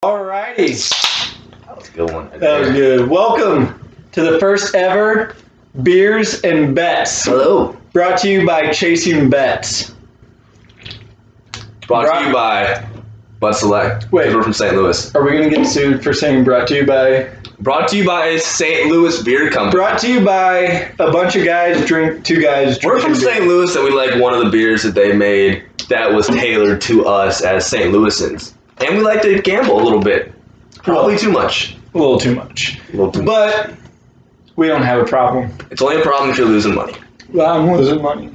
Alrighty. That was a good one. That was good. Welcome to the first ever Beers and Bets. Hello. Brought to you by Chasing Bets. Brought to you by Bud Select. Wait. We're from St. Louis. Are we going to get sued for saying brought to you by? Brought to you by St. Louis Beer Company. Brought to you by a bunch of guys drink, two guys drink. We're from St. Louis and we like one of the beers that they made that was tailored to us as St. Louisans. And we like to gamble a little bit. Probably too much. A little too much. A little too much. But we don't have a problem. It's only a problem if you're losing money. Well, I'm losing money.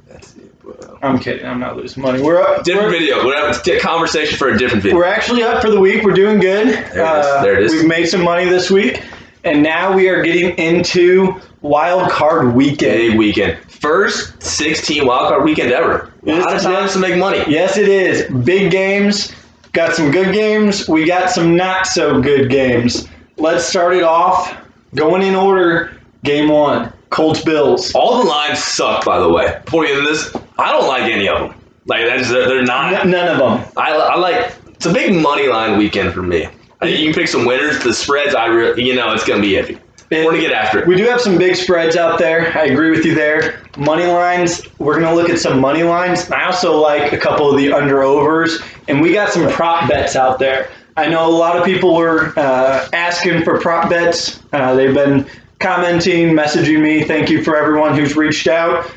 That's it, bro. I'm kidding. I'm not losing money. We're up. Different video. We're having a conversation for a different video. We're actually up for the week. We're doing good. There it is. We've made some money this week. And now we are getting into Wild Card Weekend. Big weekend. First 16 wild card weekend ever. A lot of times to make money. Yes, it is. Big games. Got some good games. We got some not so good games. Let's start it off. Going in order. Game one. Colts Bills. All the lines suck, by the way. Before we get into this, I don't like any of them. Like they're not. None of them. I like. It's a big money line weekend for me. I think you can pick some winners. The spreads, it's gonna be iffy. We're gonna get after it. We do have some big spreads out there. I agree with you there. Money lines. We're gonna look at some money lines. I also like a couple of the under/overs, and we got some prop bets out there. I know a lot of people were asking for prop bets. They've been commenting, messaging me. Thank you for everyone who's reached out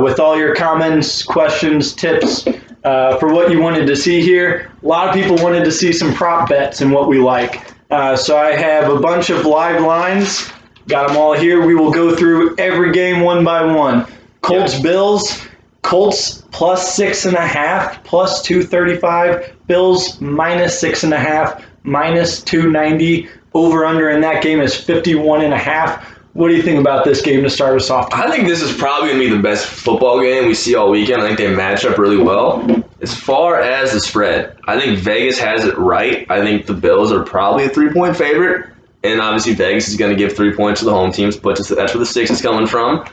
with all your comments, questions, tips for what you wanted to see here. A lot of people wanted to see some prop bets and what we like. So I have a bunch of live lines. Got them all here. We will go through every game one by one. Colts, Bills. Colts plus 6.5, plus 235. Bills minus 6.5, minus 290. Over under in that game is 51.5. What do you think about this game to start us off? I think this is probably going to be the best football game we see all weekend. I think they match up really well. As far as the spread, I think Vegas has it right. I think the Bills are probably a 3-point favorite. And obviously Vegas is going to give 3 points to the home teams, but that's where the 6 is coming from.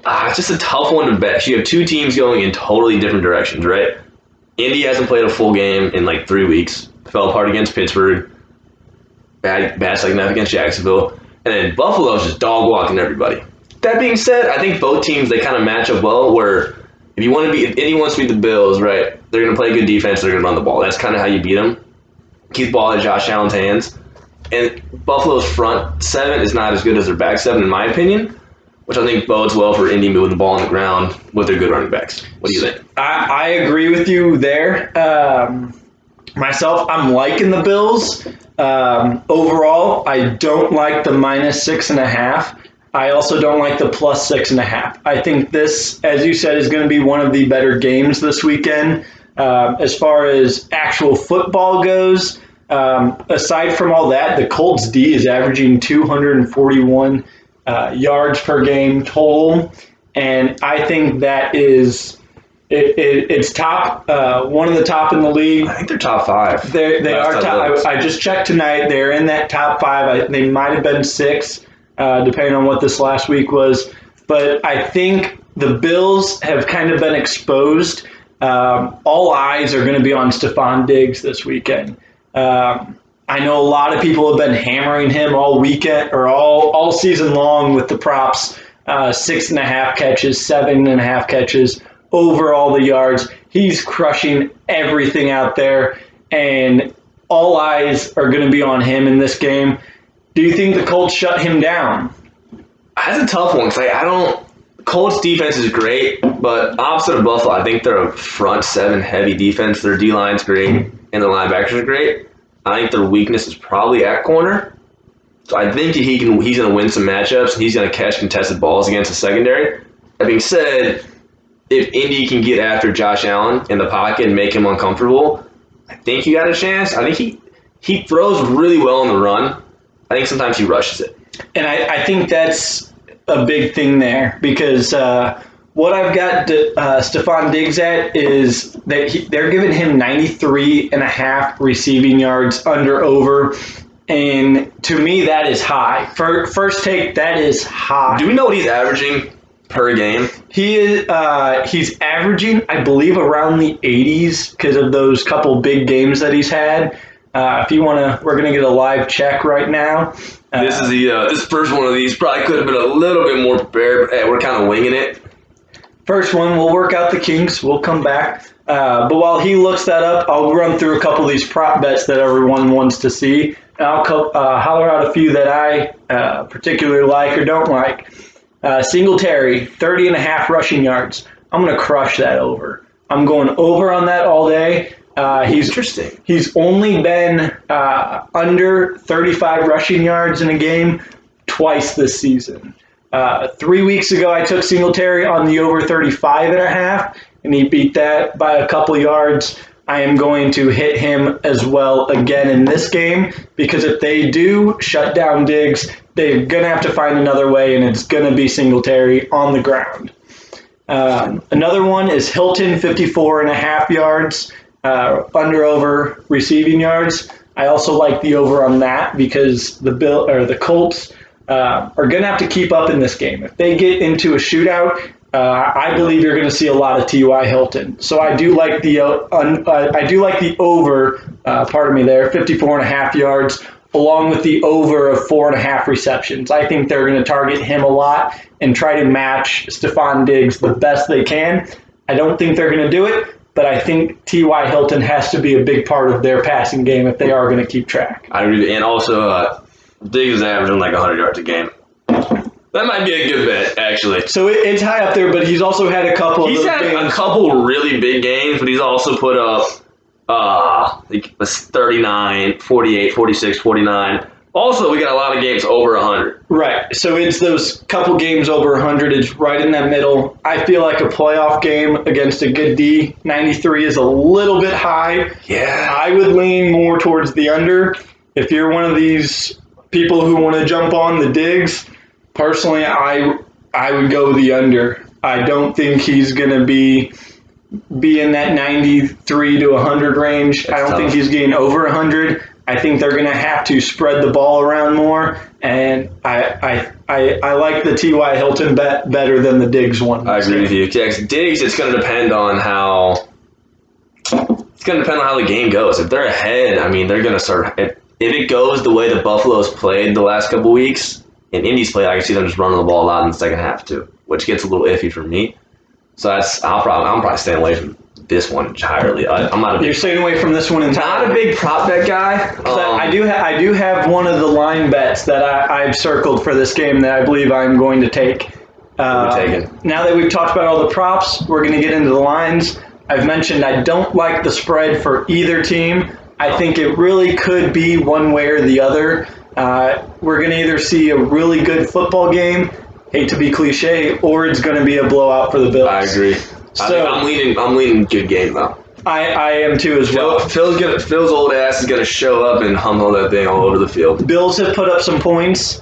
It's just a tough one to bet. You have two teams going in totally different directions, right? Indy hasn't played a full game in like 3 weeks. Fell apart against Pittsburgh. Bad second half against Jacksonville. And then Buffalo's just dog walking everybody. That being said, I think both teams, they kind of match up well where if Indy wants to beat the Bills, right, they're going to play good defense, they're going to run the ball. That's kind of how you beat them. Keep the ball in Josh Allen's hands. And Buffalo's front seven is not as good as their back seven, in my opinion, which I think bodes well for Indy moving the ball on the ground with their good running backs. What do you think? I agree with you there. Myself, I'm liking the Bills. Overall, I don't like the minus 6.5. I also don't like the plus 6.5. I think this, as you said, is going to be one of the better games this weekend. As far as actual football goes, aside from all that, the Colts D is averaging 241 yards per game total, and I think that is it's top, one of the top in the league. I think they're top 5. They are top. I just checked tonight. They're in that top 5. They might have been 6, depending on what this last week was. But I think the Bills have kind of been exposed. All eyes are going to be on Stephon Diggs this weekend. I know a lot of people have been hammering him all weekend or all season long with the props. 6.5 catches, 7.5 catches, over all the yards. He's crushing everything out there, and all eyes are going to be on him in this game. Do you think the Colts shut him down? That's a tough one because Colts defense is great, but opposite of Buffalo, I think they're a front seven heavy defense. Their D-line's great, and their linebackers are great. I think their weakness is probably at corner. So I think he's going to win some matchups, and he's going to catch contested balls against the secondary. That being said, if Indy can get after Josh Allen in the pocket and make him uncomfortable, I think you got a chance. I think he throws really well on the run. I think sometimes he rushes it. And I think that's a big thing there because what I've got Stephon Diggs at is that they're giving him 93.5 receiving yards over. And to me, that is high. First take, that is high. Do we know what he's averaging per game? He's averaging, I believe, around the 80s because of those couple big games that he's had. If you want to, we're going to get a live check right now. This is this first one of these probably could have been a little bit more prepared. But, we're kind of winging it. First one, we'll work out the kinks. We'll come back. But while he looks that up, I'll run through a couple of these prop bets that everyone wants to see. And I'll holler out a few that I particularly like or don't like. Singletary, 30.5 rushing yards. I'm going to crush that over. I'm going over on that all day. Interesting. He's only been under 35 rushing yards in a game twice this season. 3 weeks ago, I took Singletary on the over 35.5, and he beat that by a couple yards. I am going to hit him as well again in this game because if they do shut down Diggs, they're going to have to find another way, and it's going to be Singletary on the ground. Another one is Hilton, 54.5 yards, under/over receiving yards. I also like the over on that because the Colts are going to have to keep up in this game. If they get into a shootout, I believe you're going to see a lot of T.Y. Hilton. So I do like the over. 54.5 yards, along with the over of 4.5 receptions. I think they're going to target him a lot and try to match Stephon Diggs the best they can. I don't think they're going to do it, but I think T.Y. Hilton has to be a big part of their passing game if they are going to keep track. I agree. And also, Diggs is averaging like 100 yards a game. That might be a good bet, actually. So it's high up there, but he's also had a couple of He's had a couple really big games, but he's also put up like 39, 48, 46, 49. Also, we got a lot of games over 100. Right. So it's those couple games over 100. It's right in that middle. I feel like a playoff game against a good D, 93 is a little bit high. Yeah. I would lean more towards the under. If you're one of these people who want to jump on the Diggs, personally, I would go the under. I don't think he's going to be in that 93 to 100 range. I don't think he's getting over 100. I think they're going to have to spread the ball around more, and I like the T.Y. Hilton bet better than the Diggs one. I agree with you. Diggs, it's going to depend on how the game goes. If they're ahead, I mean, they're going to start. If it goes the way the Buffalo's played the last couple weeks, and Indy's played, I can see them just running the ball a lot in the second half too, which gets a little iffy for me. So I'm probably staying away from this one entirely. You're staying away from this one entirely. Not a big prop bet guy. I do have one of the line bets that I've circled for this game that I believe I'm going to take. Now that we've talked about all the props, we're going to get into the lines. I've mentioned I don't like the spread for either team. I think it really could be one way or the other. We're going to either see a really good football game, hate to be cliche, or it's going to be a blowout for the Bills. I agree. So, I'm leaning good game though. I am too as well. Phil's old ass is gonna show up and humble that thing all over the field. Bills have put up some points.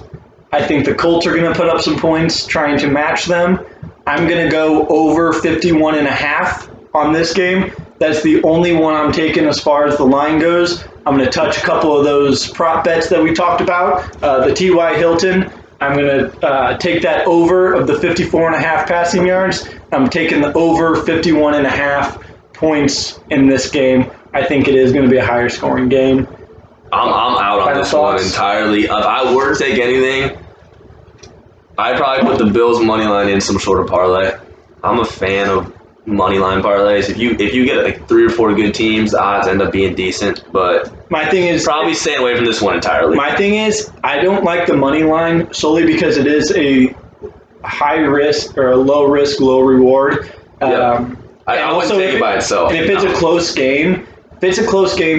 I think the Colts are going to put up some points trying to match them. I'm going to go over 51.5 on this game. That's the only one I'm taking as far as the line goes. I'm going to touch a couple of those prop bets that we talked about. The T.Y. Hilton, I'm going to take that over of the 54.5 passing yards. I'm taking the over 51.5 points in this game. I think it is going to be a higher scoring game. I'm out on this one entirely. If I were to take anything, I'd probably put the Bills money line in some sort of parlay. I'm a fan of money line parlays. If you get like 3 or 4 good teams, the odds end up being decent. But my thing is probably staying away from this one entirely. My thing is I don't like the money line solely because it is a high risk or a low risk, low reward. I wouldn't take it by itself. And if it's a close game,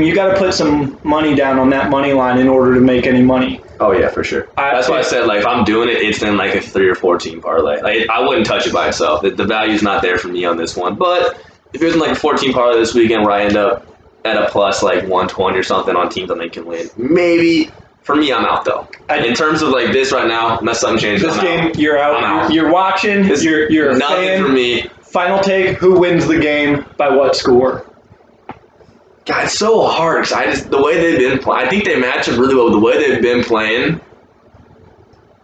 you got to put some money down on that money line in order to make any money. Oh yeah, for sure. That's why I said like if I'm doing it, it's in like a 3 or 4 team parlay. Like I wouldn't touch it by itself. The value's not there for me on this one. But if it was in like a 14 parlay this weekend where I end up at a plus like 120 or something on teams I think can win, maybe. For me, I'm out though. In terms of like this right now, unless something changes. This game, you're out. I'm out. You're watching. You're a nothing fan. For me. Final take: who wins the game by what score? God, it's so hard because the way they've been playing, I think they match up really well with the way they've been playing.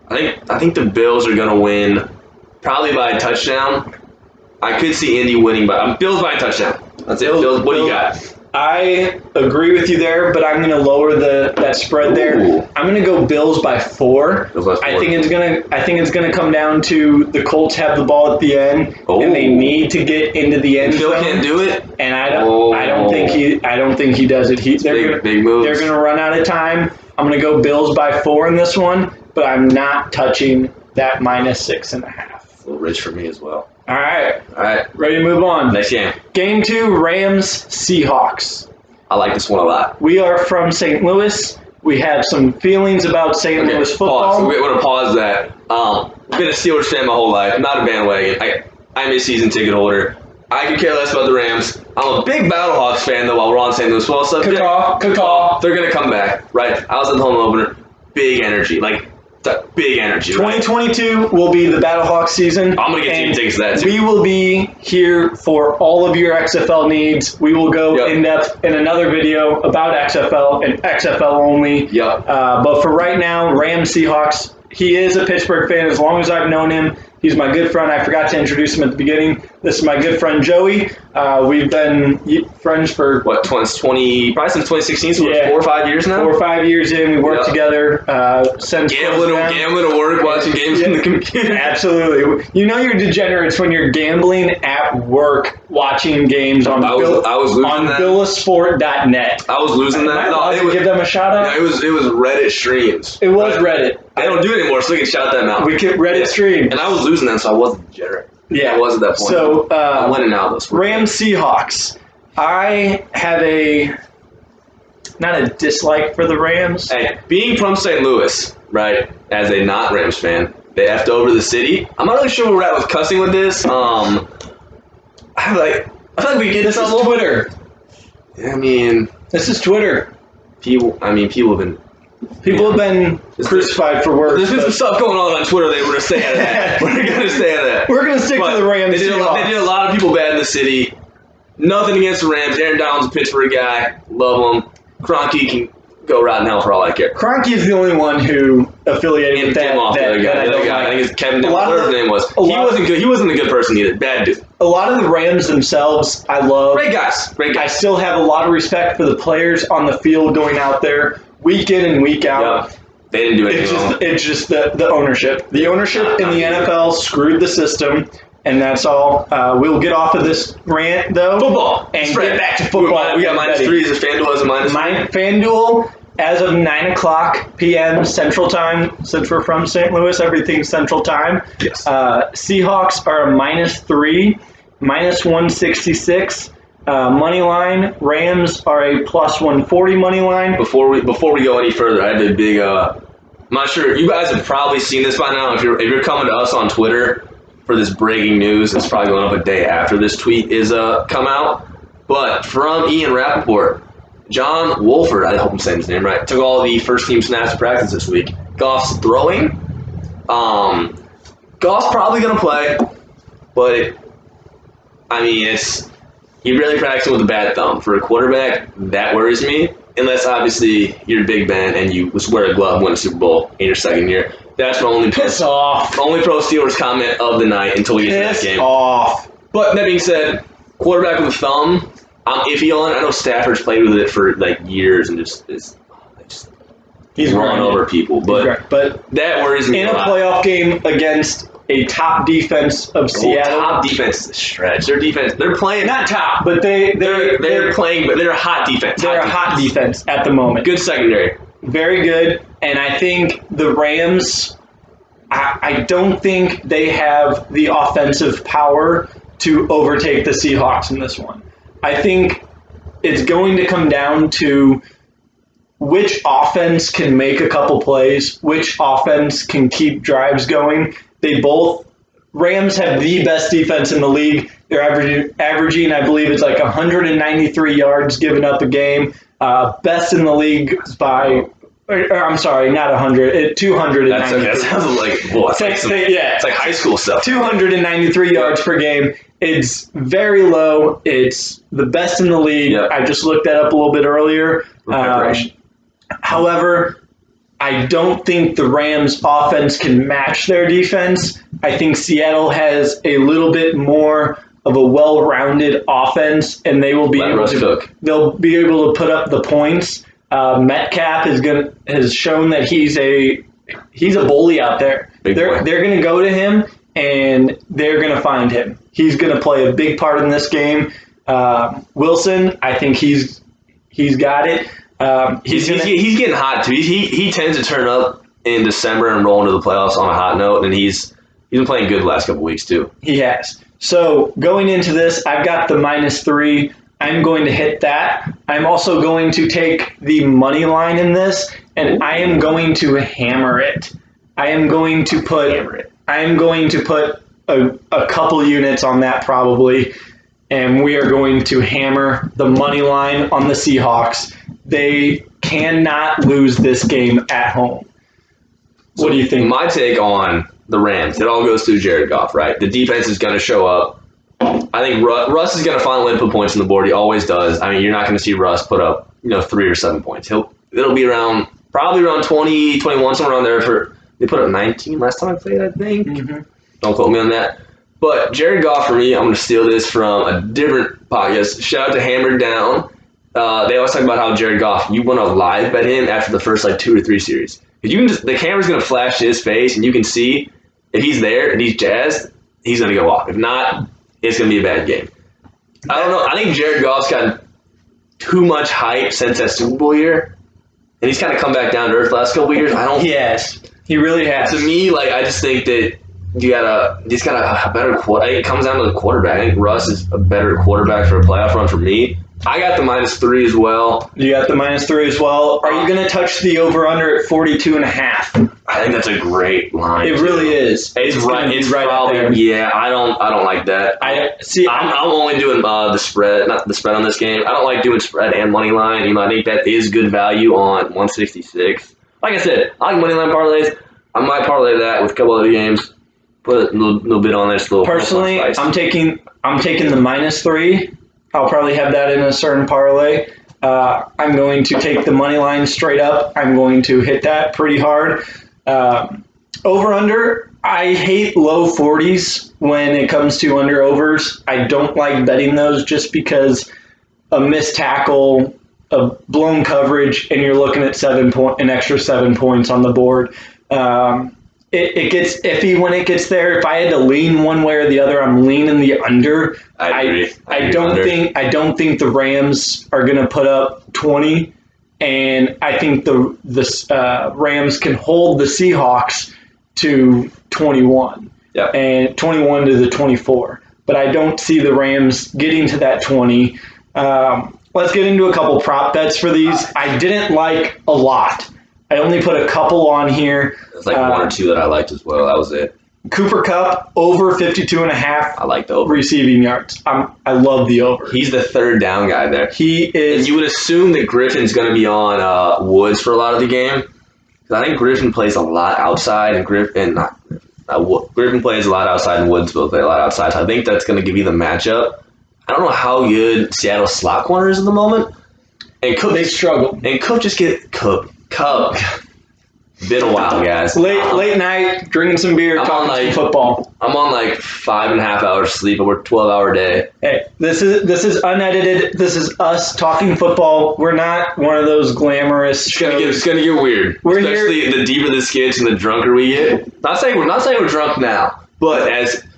I think the Bills are gonna win, probably by a touchdown. I could see Indy winning by Bills by a touchdown. That's it. Bills, what do you got? I agree with you there, but I'm going to lower that spread there. Ooh. I'm going to go Bills by 4. Bills by 4. I think it's going to come down to the Colts have the ball at the end, and they Ooh. need to get into the end Phil zone. can't do it. And I don't think he does it. Big moves. They're going to run out of time. I'm going to go Bills by 4 in this one, but I'm not touching that -6.5. A little rich for me as well. All right, All right, ready to move on. next game. Game 2, Rams Seahawks. I like this one a lot. We are from St. Louis. We have some feelings about St. Louis football. Pause. We're going to pause that. Been a Steelers fan my whole life. Not a bandwagon. I'm a season ticket holder. I could care less about the Rams. I'm a big Battlehawks fan, though, while we're on St. Louis football subject. Caw. They're going to come back, right? I was at the home opener. Big energy. Big energy. Right? 2022 will be the Battlehawks season. I'm going to get team tickets to that, too. We will be here for all of your XFL needs. We will go in depth in another video about XFL and XFL only. Yep. But for right now, Rams Seahawks. He is a Pittsburgh fan as long as I've known him. He's my good friend. I forgot to introduce him at the beginning. This is my good friend Joey. We've been friends for probably since 2016, so we're 4 or 5 years now. 4 or 5 years in. We worked together since gambling to work, watching games on the computer. Absolutely. You know you're degenerates when you're gambling at work, watching games on Billasport.net. I was losing that. No, give them a shout out. No, it was Reddit streams. It was Reddit. They don't do it anymore, so we can shout them out. We kept Reddit streams. And I was losing them, so I wasn't degenerate. Yeah. I was at that point. So, I'm winning now, though. Rams Seahawks. I have not a dislike for the Rams. Hey, being from St. Louis, right, as a not Rams fan, they effed over the city. I'm not really sure where we're at with cussing with this. I feel like we get this is Twitter. I mean, this is Twitter. People have been. People have been crucified for words. There's been some stuff going on Twitter. They were going to stay out of that. We're going to stay out of that. We're going to stick to the Rams. They did a lot of people bad in the city. Nothing against the Rams. Aaron Donald's a Pittsburgh guy. Love him. Kroenke can go right now for all I care. Kroenke is the only one who affiliated with that. I think it's Kevin. Whatever his name was. He wasn't good. He wasn't a good person either. Bad dude. A lot of the Rams themselves, I love. Great guys. I still have a lot of respect for the players on the field going out there week in and week out. Yep. They didn't do anything wrong. It's just the ownership. The ownership in the NFL screwed the system, and that's all. We'll get off of this rant, though. Football. And get back to football. We got -3. Is it FanDuel as a -3? FanDuel, as of 9 o'clock p.m. Central Time, since we're from St. Louis, everything's Central Time. Yes. Seahawks are a -3, -166. Money line. Rams are a +140 money line. Before we go any further, I have a big. I'm not sure. You guys have probably seen this by now. If you're coming to us on Twitter for this breaking news, it's probably going up a day after this tweet is come out. But from Ian Rappaport, John Wolford, I hope I'm saying his name right, took all the first team snaps in practice this week. Goff's throwing. Goff's probably going to play, but he really practicing with a bad thumb. For a quarterback, that worries me. Unless, obviously, you're Big Ben and you wear a glove, win a Super Bowl in your second year. That's my only Piss off. Only pro Steelers comment of the night until we get to that game. Piss off. But that being said, quarterback with a thumb, I'm iffy on it. I know Stafford's played with it for years and he's run over people. But that worries me in a playoff game against a top defense of Seattle. Top defense is a stretch. Their defense, they're playing not top, but they're playing, but they're a hot defense. They're a hot defense at the moment. Good secondary. Very good. And I think the Rams, I don't think they have the offensive power to overtake the Seahawks in this one. I think it's going to come down to which offense can make a couple plays, which offense can keep drives going. Rams have the best defense in the league. They're averaging, I believe it's like 193 yards given up a game. Best in the league by, I'm sorry, not 100, 293. That sounds like, it's like high school stuff. 293 yards per game. It's very low. It's the best in the league. Yep. I just looked that up a little bit earlier. However, I don't think the Rams offense can match their defense. I think Seattle has a little bit more of a well-rounded offense, and they will be Let able Russ to cook. they'll be able to put up the points. Metcalf has shown that he's a bully out there. Big They're boy. going to go to him and they're going to find him. He's going to play a big part in this game. Wilson, I think he's got it. He's getting hot too. He tends to turn up in December and roll into the playoffs on a hot note, and he's been playing good the last couple weeks too. He has. So going into this, I've got the -3. I'm going to hit that. I'm also going to take the money line in this, and I am going to hammer it. I am going to put a couple units on that probably, and we are going to hammer the money line on the Seahawks. They cannot lose this game at home. What do you think? My take on the Rams, it all goes through Jared Goff, right? The defense is going to show up. I think Russ is going to finally put points on the board. He always does. I mean, you're not going to see Russ put up 3 or 7 points. It'll be probably around 20, 21, somewhere around there. They put up 19 last time I played, I think. Mm-hmm. Don't quote me on that. But Jared Goff, for me, I'm going to steal this from a different podcast. Shout out to Hammered Down. They always talk about how Jared Goff, you want to live bet him after the first 2 or 3 series. If you can the camera's going to flash to his face, and you can see if he's there and he's jazzed, he's going to go off. If not, it's going to be a bad game. I don't know. I think Jared Goff's gotten too much hype since that Super Bowl year, and he's kind of come back down to earth the last couple of years. Yes, he really has. To me, I just think that he's got a better quarterback. It comes down to the quarterback. I think Russ is a better quarterback for a playoff run for me. I got the -3 as well. You got the -3 as well. Are you going to touch the over/under at 42.5? I think that's a great line. It really is. It's right. It's right up probably there. yeah. I don't like that. I'm only doing the spread, not the spread on this game. I don't like doing spread and money line. I think that is good value on 166. Like I said, I like money line parlays. I might parlay that with a couple other games. Put a little bit on there. Personally, I'm taking the -3. I'll probably have that in a certain parlay. I'm going to take the money line straight up. I'm going to hit that pretty hard. Over/under, I hate low 40s when it comes to under/overs. I don't like betting those just because a missed tackle, a blown coverage, and you're looking at an extra 7 points on the board. It gets iffy when it gets there. If I had to lean one way or the other, I'm leaning the under. I agree. I don't think the Rams are going to put up 20, and I think the Rams can hold the Seahawks to 21. Yeah. And 21 to the 24. But I don't see the Rams getting to that 20. Let's get into a couple prop bets for these. I didn't like a lot. I only put a couple on here. There's 1 or 2 that I liked as well. That was it. Cooper Kupp over 52.5 I like the over. receiving yards. I love the over. He's the third down guy there. He And is. you would assume that Griffin's going to be on Woods for a lot of the game. Because I think Griffin plays a lot outside, and Griffin plays a lot outside, and Woods will play a lot outside. So I think that's going to give you the matchup. I don't know how good Seattle's slot corner is at the moment. And Cook, They struggle. And Cook just get Cook. Been a while, guys. Late night, drinking some beer, I'm talking on, some football. I'm on 5.5 hours sleep over a 12-hour day. Hey, this is unedited. This is us talking football. We're not one of those glamorous It's shows. gonna get weird. We're Especially the deeper the skits and the drunker we get. Not saying we're drunk now, but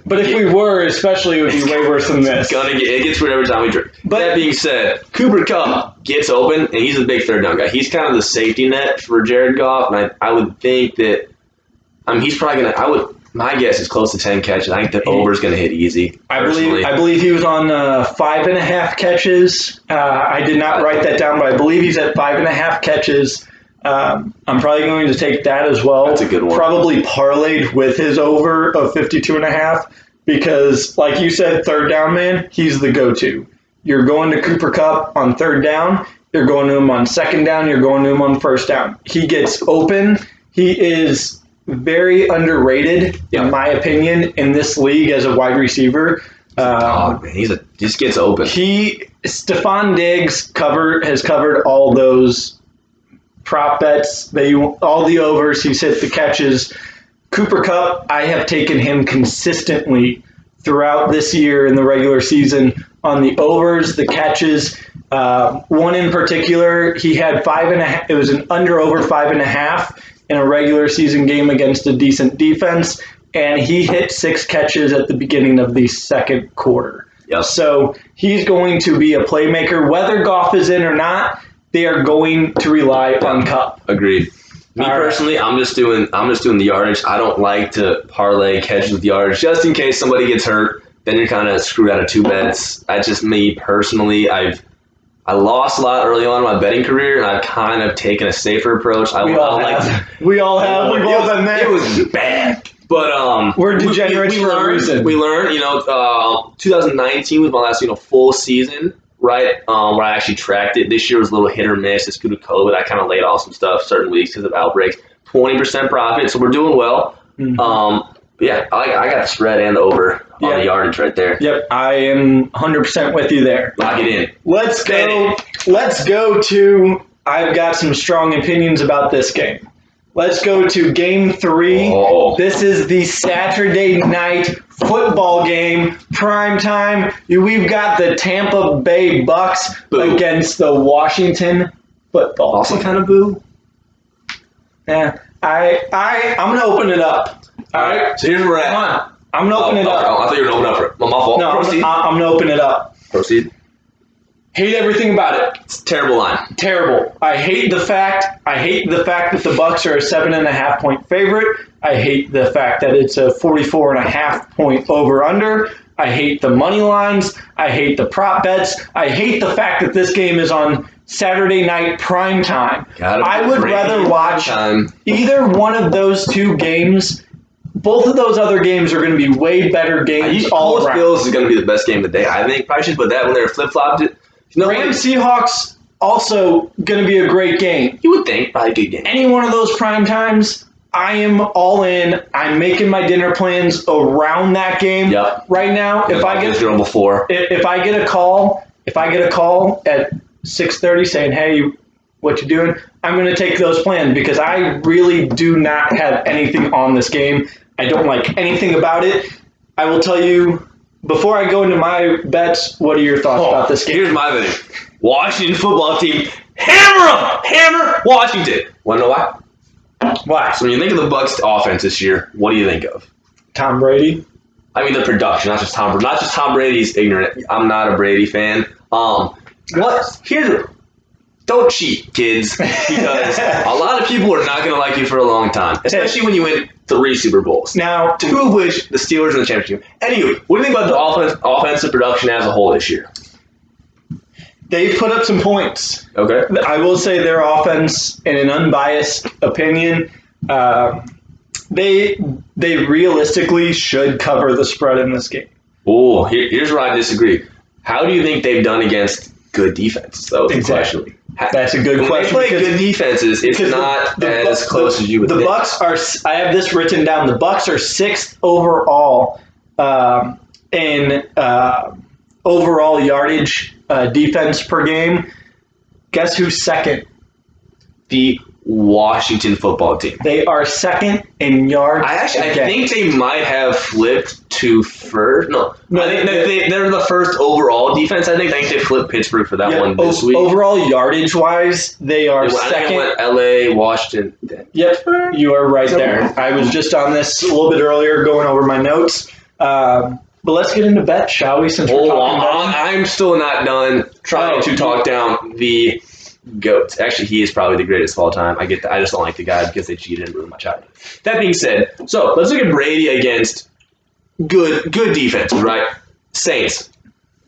But if we were, especially, it would be way worse than this. it gets weird every time we drink. But- That being said, Cooper Kupp gets open, and he's a big third down guy. He's kind of the safety net for Jared Goff, and I would think that, he's probably gonna. My guess is close to 10 catches. I think the over is gonna hit easy. I personally. believe he was on 5.5 catches. I did not write that down, but I believe he's at 5.5 catches. I'm probably going to take that as well. That's a good one. Probably parlayed with his over of 52.5 because, like you said, third down man, he's the go-to. You're going to Cooper Kupp on third down. You're going to him on second down. You're going to him on first down. He gets open. He is very underrated, in my opinion, in this league as a wide receiver. Man, just gets open. Stephon Diggs has covered all those prop bets, all the overs. He's hit the catches. Cooper Kupp, I have taken him consistently throughout this year in the regular season on the overs, the catches. One in particular, he had 5.5. It was an under over 5.5 in a regular season game against a decent defense, and he hit 6 catches at the beginning of the second quarter. Yep. So he's going to be a playmaker. Whether Goff is in or not, they are going to rely on Kupp. Agreed. Me personally, I'm just doing the yardage. I don't like to parlay catches with yardage just in case somebody gets hurt. Then you're kind of screwed out of 2 bets. That's just me personally. I lost a lot early on in my betting career, and I've kind of taken a safer approach. We all have. We've all been there. It was bad. But we're degenerates for a reason. We learned, 2019 was my last, full season, right? Where I actually tracked it. This year was a little hit or miss. Just due to COVID, I kind of laid off some stuff certain weeks because of outbreaks. 20% profit, so we're doing well. Mm-hmm. Yeah, I got the spread and the over on the yardage right there. Yep, I am 100% with you there. Lock it in. Let's go to. I've got some strong opinions about this game. Let's go to Game 3. Oh. This is the Saturday night football game, prime time. We've got the Tampa Bay Bucks against the Washington football Also team. kind of boo. Yeah, I'm gonna open it up. All right, so here's where we're at. Come on, I'm gonna open it up. I thought you were gonna open up for it. My fault. No, Proceed. I'm gonna open it up. Proceed. Hate everything about it. It's a terrible line. Terrible. I hate the fact that the Bucks are a 7.5 point favorite. I hate the fact that it's a 44.5 point over under. I hate the money lines. I hate the prop bets. I hate the fact that this game is on Saturday night prime time. I would rather watch either one of those 2 games. Both of those other games are going to be way better games all around. Bills is going to be the best game of the day. I think probably should put that when they're flip-flopped. Rams Seahawks also going to be a great game. You would think probably a good game. Any one of those prime times, I am all in. I'm making my dinner plans around that game right now. If I get a call at 6:30 saying, "Hey, what you doing?" I'm going to take those plans because I really do not have anything on this game. I don't like anything about it. I will tell you, before I go into my bets, what are your thoughts about this game? Here's my thing. Washington football team, hammer Washington. Want to know why? Why? So when you think of the Bucs offense this year, what do you think of? Tom Brady. I mean the production, not just Tom Brady's ignorant. I'm not a Brady fan. Don't cheat, kids, because a lot of people are not going to like you for a long time, especially when you win 3 Super Bowls. Now, 2 of which the Steelers in the championship. Anyway, what do you think about the offensive production as a whole this year? They put up some points. Okay. I will say their offense, in an unbiased opinion, they realistically should cover the spread in this game. Oh, here's where I disagree. How do you think they've done against good defenses, though? Exactly. That's a good question. When they play good defenses, it's not as close as you would think. The Bucks are. I have this written down. The Bucks are 6th overall in overall yardage defense per game. Guess who's second? The Washington football team. They are second in yards. I think they might have flipped to first. No, I think they're the first overall defense. I think they flipped Pittsburgh for that one this week. Overall yardage wise, they are second. I think it went LA, Washington. Yep, you are right there. I was just on this a little bit earlier, going over my notes. But let's get into bets, shall we? Since we're talking about I'm still not done trying to talk down the GOAT. Actually, he is probably the greatest of all time. I get that. I just don't like the guy because they cheated and ruined my childhood. That being said, so let's look at Brady against good defenses, right? Saints,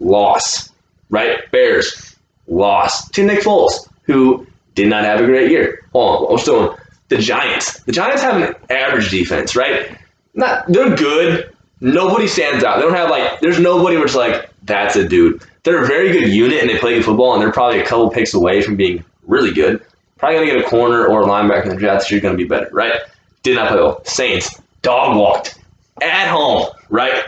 loss, right? Bears, loss. To Nick Foles, who did not have a great year. Hold on, I'm still on. The Giants. The Giants have an average defense, right? They're good. Nobody stands out. They don't have there's nobody where it's like, that's a dude. They're a very good unit and they play good football and they're probably a couple picks away from being really good. Probably going to get a corner or a linebacker in the draft this year, going to be better, right? Did not play well. Saints, dog walked at home, right?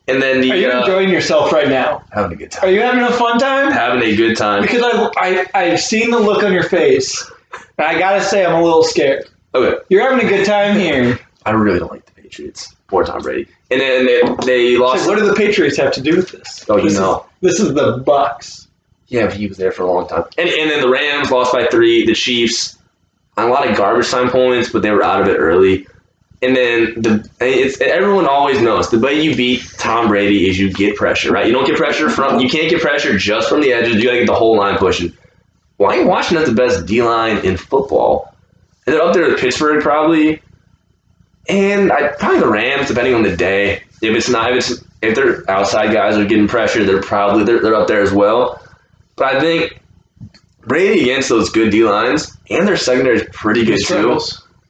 And then Are you enjoying yourself right now? Having a good time. Are you having a fun time? Having a good time. Because I've seen the look on your face, and I gotta say I'm a little scared. Okay. You're having a good time here. I really don't like the Patriots. Poor Tom Brady. And then they lost. So what do the Patriots have to do with this? Oh, This is the Bucks. Yeah, but he was there for a long time. And then the Rams lost by 3. The Chiefs, a lot of garbage time points, but they were out of it early. And then everyone always knows the way you beat Tom Brady is you get pressure, right? You don't get pressure you can't get pressure just from the edges. You got to get the whole line pushing. Why ain't Washington the best D-line in football? And they're up there with Pittsburgh probably. And probably the Rams, depending on the day. If their outside guys are getting pressure, they're up there as well. But I think Brady against those good D-lines, and their secondary is pretty good too.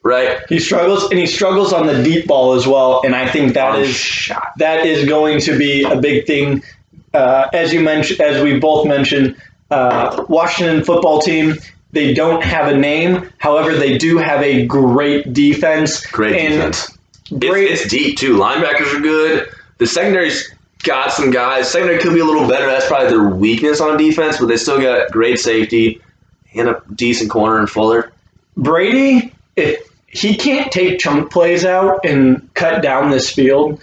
Right? He struggles, and he struggles on the deep ball as well. And I think that is going to be a big thing. As we both mentioned, Washington football team, they don't have a name. However, they do have a great defense. Defense. It's deep too. Linebackers are good. The secondary's got some guys. Secondary could be a little better. That's probably their weakness on defense, but they still got great safety and a decent corner in Fuller. Brady, if he can't take chunk plays out and cut down this field,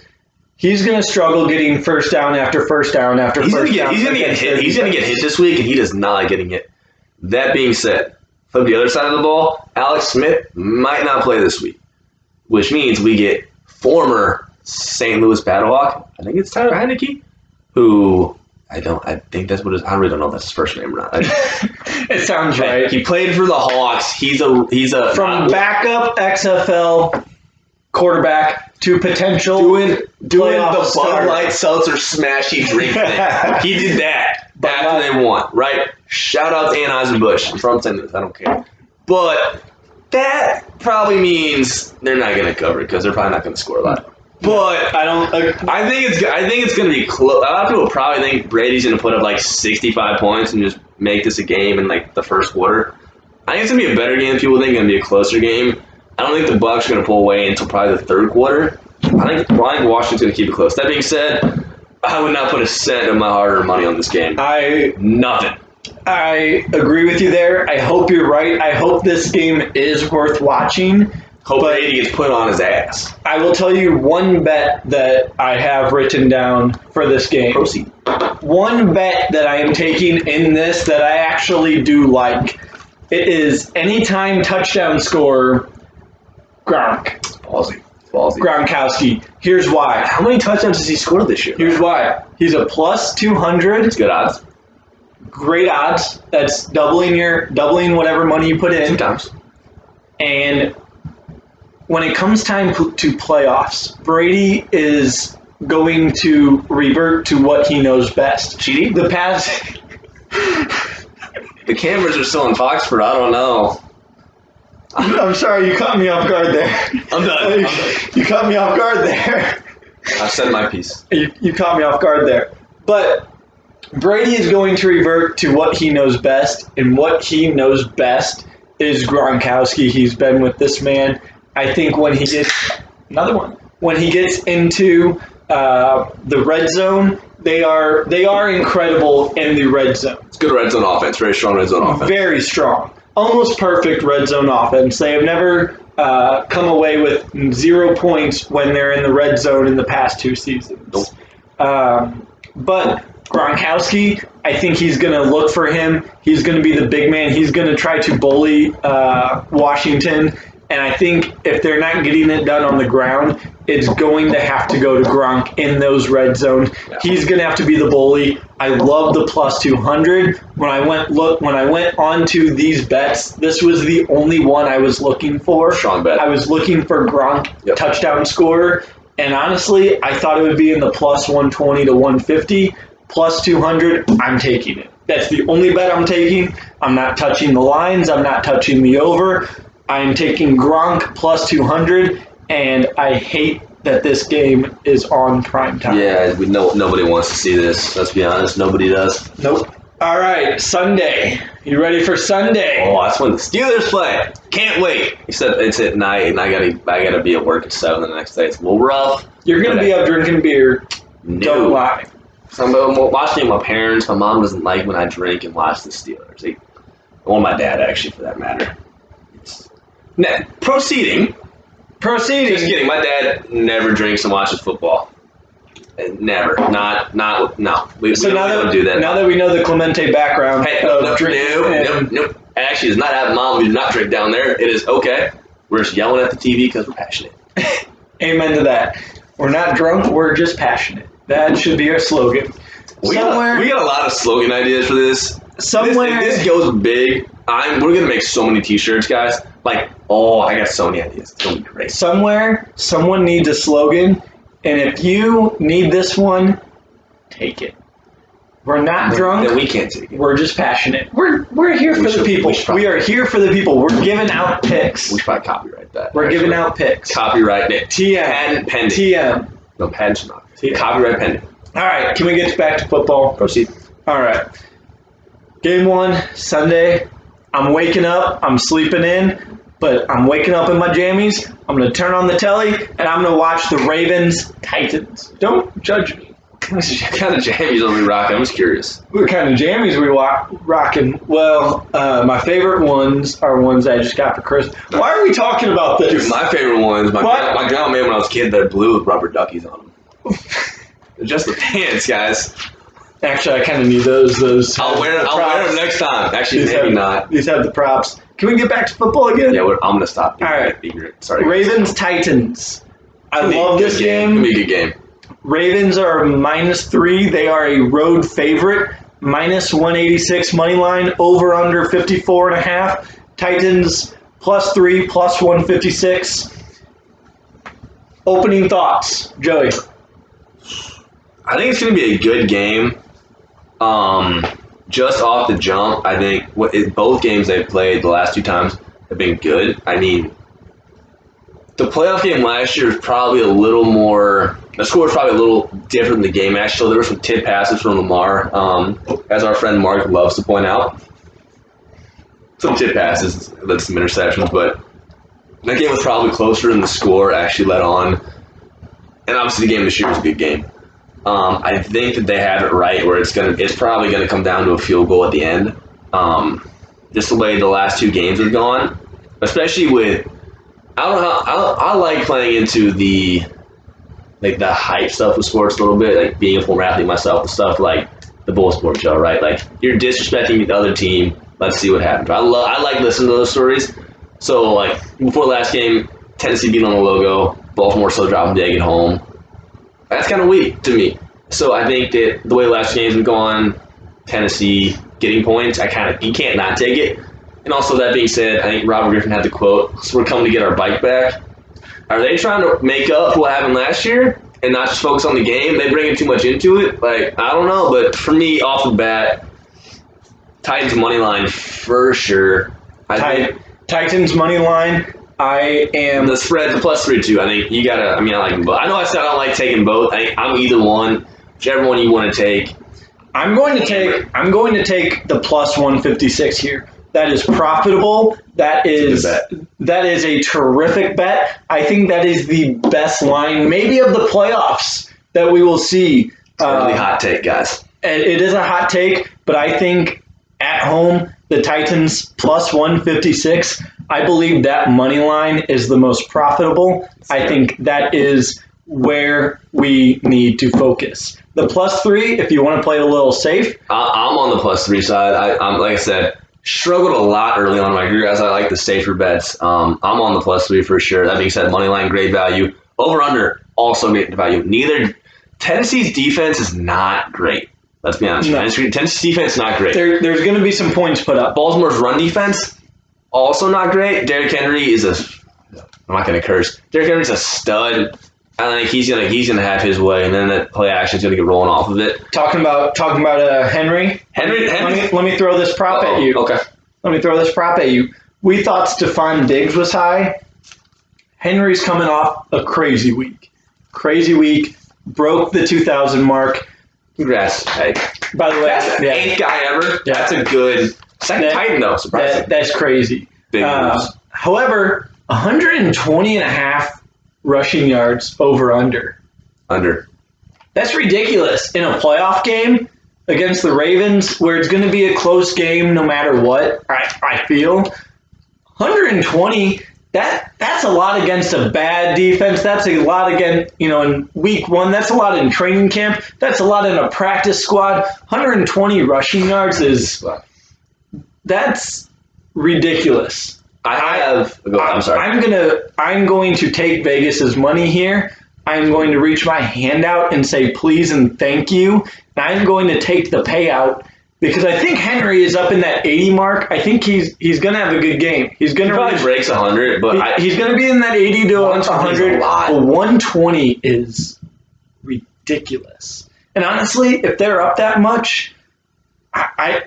he's going to struggle getting first down after first down after first down. He's going to get hit. He's going to get hit this week, and he does not like getting hit. That being said, flip the other side of the ball, Alex Smith might not play this week, which means we get former St. Louis Battlehawk, I think it's Tyler Heineke, who I really don't know if that's his first name or not. It sounds right. He played for the Hawks. He's a from backup XFL quarterback to potential doing the playoff Bud Light Seltzer smashy drink thing. He did that after they won, right? Shout out to Anheuser-Busch. I'm from St. Louis. I don't care. But that probably means they're not going to cover it because they're probably not going to score a lot. But I think it's going to be close. A lot of people probably think Brady's going to put up like 65 points and just make this a game in like the first quarter. I think it's going to be a better game. People think it's going to be a closer game. I don't think the Bucs are going to pull away until probably the third quarter. I think Washington's going to keep it close. That being said, I would not put a cent of my hard-earned money on this game. Nothing. I agree with you there. I hope you're right. I hope this game is worth watching. Hope Brady gets put on his ass. I will tell you one bet that I have written down for this game. Proceed. One bet that I am taking in this that I actually do like. It is anytime touchdown scorer, Gronk. Ballsy. Gronkowski. Here's why. How many touchdowns has he scored this year? Here's why. He's a plus 200. It's good odds. Great odds. That's doubling whatever money you put in. Sometimes. And when it comes time to playoffs, Brady is going to revert to what he knows best. Cheating? The past. The cameras are still in Foxford. I don't know. I'm sorry, you caught me off guard there. I'm done. You caught me off guard there. I've said my piece. You caught me off guard there. But Brady is going to revert to what he knows best, and what he knows best is Gronkowski. He's been with this man. I think when he gets into the red zone, they are incredible in the red zone. It's good red zone offense. Very strong red zone offense. Very strong. Almost perfect red zone offense. They have never come away with 0 points when they're in the red zone in the past 2 seasons. Nope. But Gronkowski, I think he's going to look for him. He's going to be the big man. He's going to try to bully Washington. And I think if they're not getting it done on the ground, it's going to have to go to Gronk in those red zones. Yeah. He's going to have to be the bully. I love the plus 200. When I went onto these bets, this was the only one I was looking for. Strong bet. I was looking for Gronk touchdown scorer, and honestly, I thought it would be in the plus 120 to 150. Plus 200, I'm taking it. That's the only bet I'm taking. I'm not touching the lines. I'm not touching the over. I'm taking Gronk plus 200, and I hate that this game is on prime time. Yeah, we know nobody wants to see this. Let's be honest, nobody does. Nope. All right, Sunday. You ready for Sunday? Oh, that's when the Steelers play. Can't wait. You said it's at night, and I gotta be at work at 7 the next day. It's a little rough. You're gonna be up drinking beer. No. Don't lie. So I'm watching with my parents. My mom doesn't like when I drink and watch the Steelers. Well, my dad actually, for that matter. Now, proceeding Proceeding. Just kidding. My dad never drinks and watches football. Never. No. We don't do that. Now that we know the Clemente background Hey, of drinking. nope. Actually, it's not having mom. We do not drink down there. It is okay. We're just yelling at the TV because we're passionate. Amen to that. We're not drunk. We're just passionate. That should be our slogan. We got a lot of slogan ideas for this. Somewhere. If this goes big, we're gonna make so many T-shirts, guys. I got so many ideas. It's gonna be great. Somewhere, someone needs a slogan, and if you need this one, take it. We're not drunk. Then we can't take it. We're just passionate. We're here for the people. We are here for the people. We're giving out picks. We should probably copyright that. We're giving out picks. Copyright it. TM. Patent pending. TM. No, patent's not. TM. Copyright pending. All right, can we get back to football? Proceed. All right. Game 1, Sunday. I'm waking up. I'm sleeping in, but I'm waking up in my jammies. I'm going to turn on the telly, and I'm going to watch the Ravens-Titans. Don't judge me. What kind of jammies are we rocking? I'm just curious. What kind of jammies we rocking? Well, my favorite ones are ones I just got for Christmas. Why are we talking about this? Dude, my favorite ones, my grandma made when I was a kid, they're blue with rubber duckies on them. They're just the pants, guys. Actually, I kind of need those. I'll wear them next time. Actually, maybe not. These have the props. Can we get back to football again? Yeah, I'm going to stop. All right. Sorry. Ravens-Titans. I love this game. It's going to be a good game. Ravens are -3. They are a road favorite. -186 money line. Over under 54.5. Titans +3, +156. Opening thoughts, Joey. I think it's going to be a good game. Just off the jump, I think both games they've played the last 2 times have been good. I mean, the playoff game last year was probably a little more. The score was probably a little different than the game. Actually, there were some tip passes from Lamar, as our friend Mark loves to point out. Some tip passes, led to some interceptions, but that game was probably closer than the score actually led on. And obviously, the game this year was a good game. I think that they have it right where it's probably gonna come down to a field goal at the end. Just the way the last 2 games have gone, especially with I like playing into the hype stuff with sports a little bit, like being a former athlete myself and stuff like the Bull Sport show, right? Like you're disrespecting the other team. Let's see what happens. I like listening to those stories. So like before last game, Tennessee beat on the logo, Baltimore still dropping the egg at home. That's kind of weak to me. So I think that the way the last games have gone, Tennessee getting points, you can't not take it. And also that being said, I think Robert Griffin had the quote, "So we're coming to get our bike back." Are they trying to make up for what happened last year and not just focus on the game? They bring too much into it. I don't know, but for me, off the bat, Titans money line for sure. Titans money line. I am the spread the +3 too. I think you gotta. I like them both. I know I said I don't like taking both. I'm either one, whichever one you want to take. I'm going to take the +156 here. That is profitable. That is a terrific bet. I think that is the best line, maybe of the playoffs that we will see. Really hot take, guys. It is a hot take, but I think at home the Titans +156. I believe that money line is the most profitable. I think that is where we need to focus. The +3, if you want to play it a little safe. I'm on the +3 side. I'm like I said, struggled a lot early on in my career as I like the safer bets. I'm on the +3 for sure. That being said, money line, great value. Over under, also great value. Tennessee's defense is not great. Let's be honest. No. Tennessee's defense is not great. There's going to be some points put up. Baltimore's run defense, also not great. Derrick Henry I'm not going to curse. Derrick Henry's a stud. I think he's gonna have his way, and then that play action's gonna get rolling off of it. Talking about Henry. Let me throw this prop at you. Okay. Let me throw this prop at you. We thought Stephon Diggs was high. Henry's coming off a crazy week. Broke the 2,000 mark. Congrats. Hey. By the way, that's the 8th guy ever. Yeah. That's a good second Titan though. Surprising. That's crazy. Big moves. However, 120.5 rushing yards over under. That's ridiculous in a playoff game against the Ravens where it's going to be a close game no matter what. I feel 120 that's a lot against a bad defense. That's a lot against, in week one. That's a lot in training camp. That's a lot in a practice squad. 120 rushing yards that's ridiculous. I'm sorry. I'm going to take Vegas's money here. I'm going to reach my hand out and say please and thank you. And I'm going to take the payout because I think Henry is up in that 80 mark. I think he's going to have a good game. He's going to probably breaks 100, but he's going to be in that 80 to 100. But 120 is ridiculous. And honestly, if they're up that much, I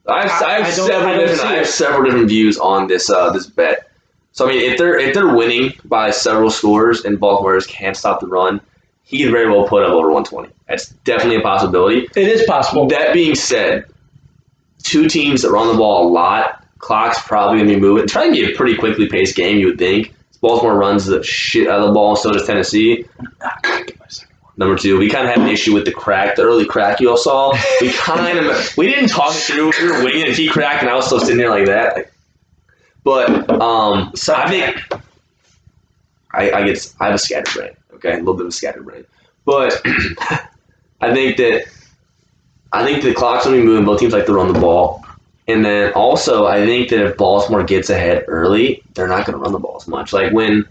have several different views on this bet. So I mean, if they're winning by several scores and Baltimore can't stop the run, he could very well put up over 120. That's definitely a possibility. It is possible. That being said, two teams that run the ball a lot, clock's probably going to be moving. It's probably going to be a pretty quickly paced game, you would think. Baltimore runs the shit out of the ball, so does Tennessee. Number two, we kind of had an issue with the early crack you all saw. We didn't talk it through. We were waiting and he cracked, and I was still sitting there like that. But I think I have a scattered brain. Okay, a little bit of a scattered brain. But I think the clock's going to be moving. Both teams like to run the ball. And then also, I think that if Baltimore gets ahead early, they're not going to run the ball as much. Like when,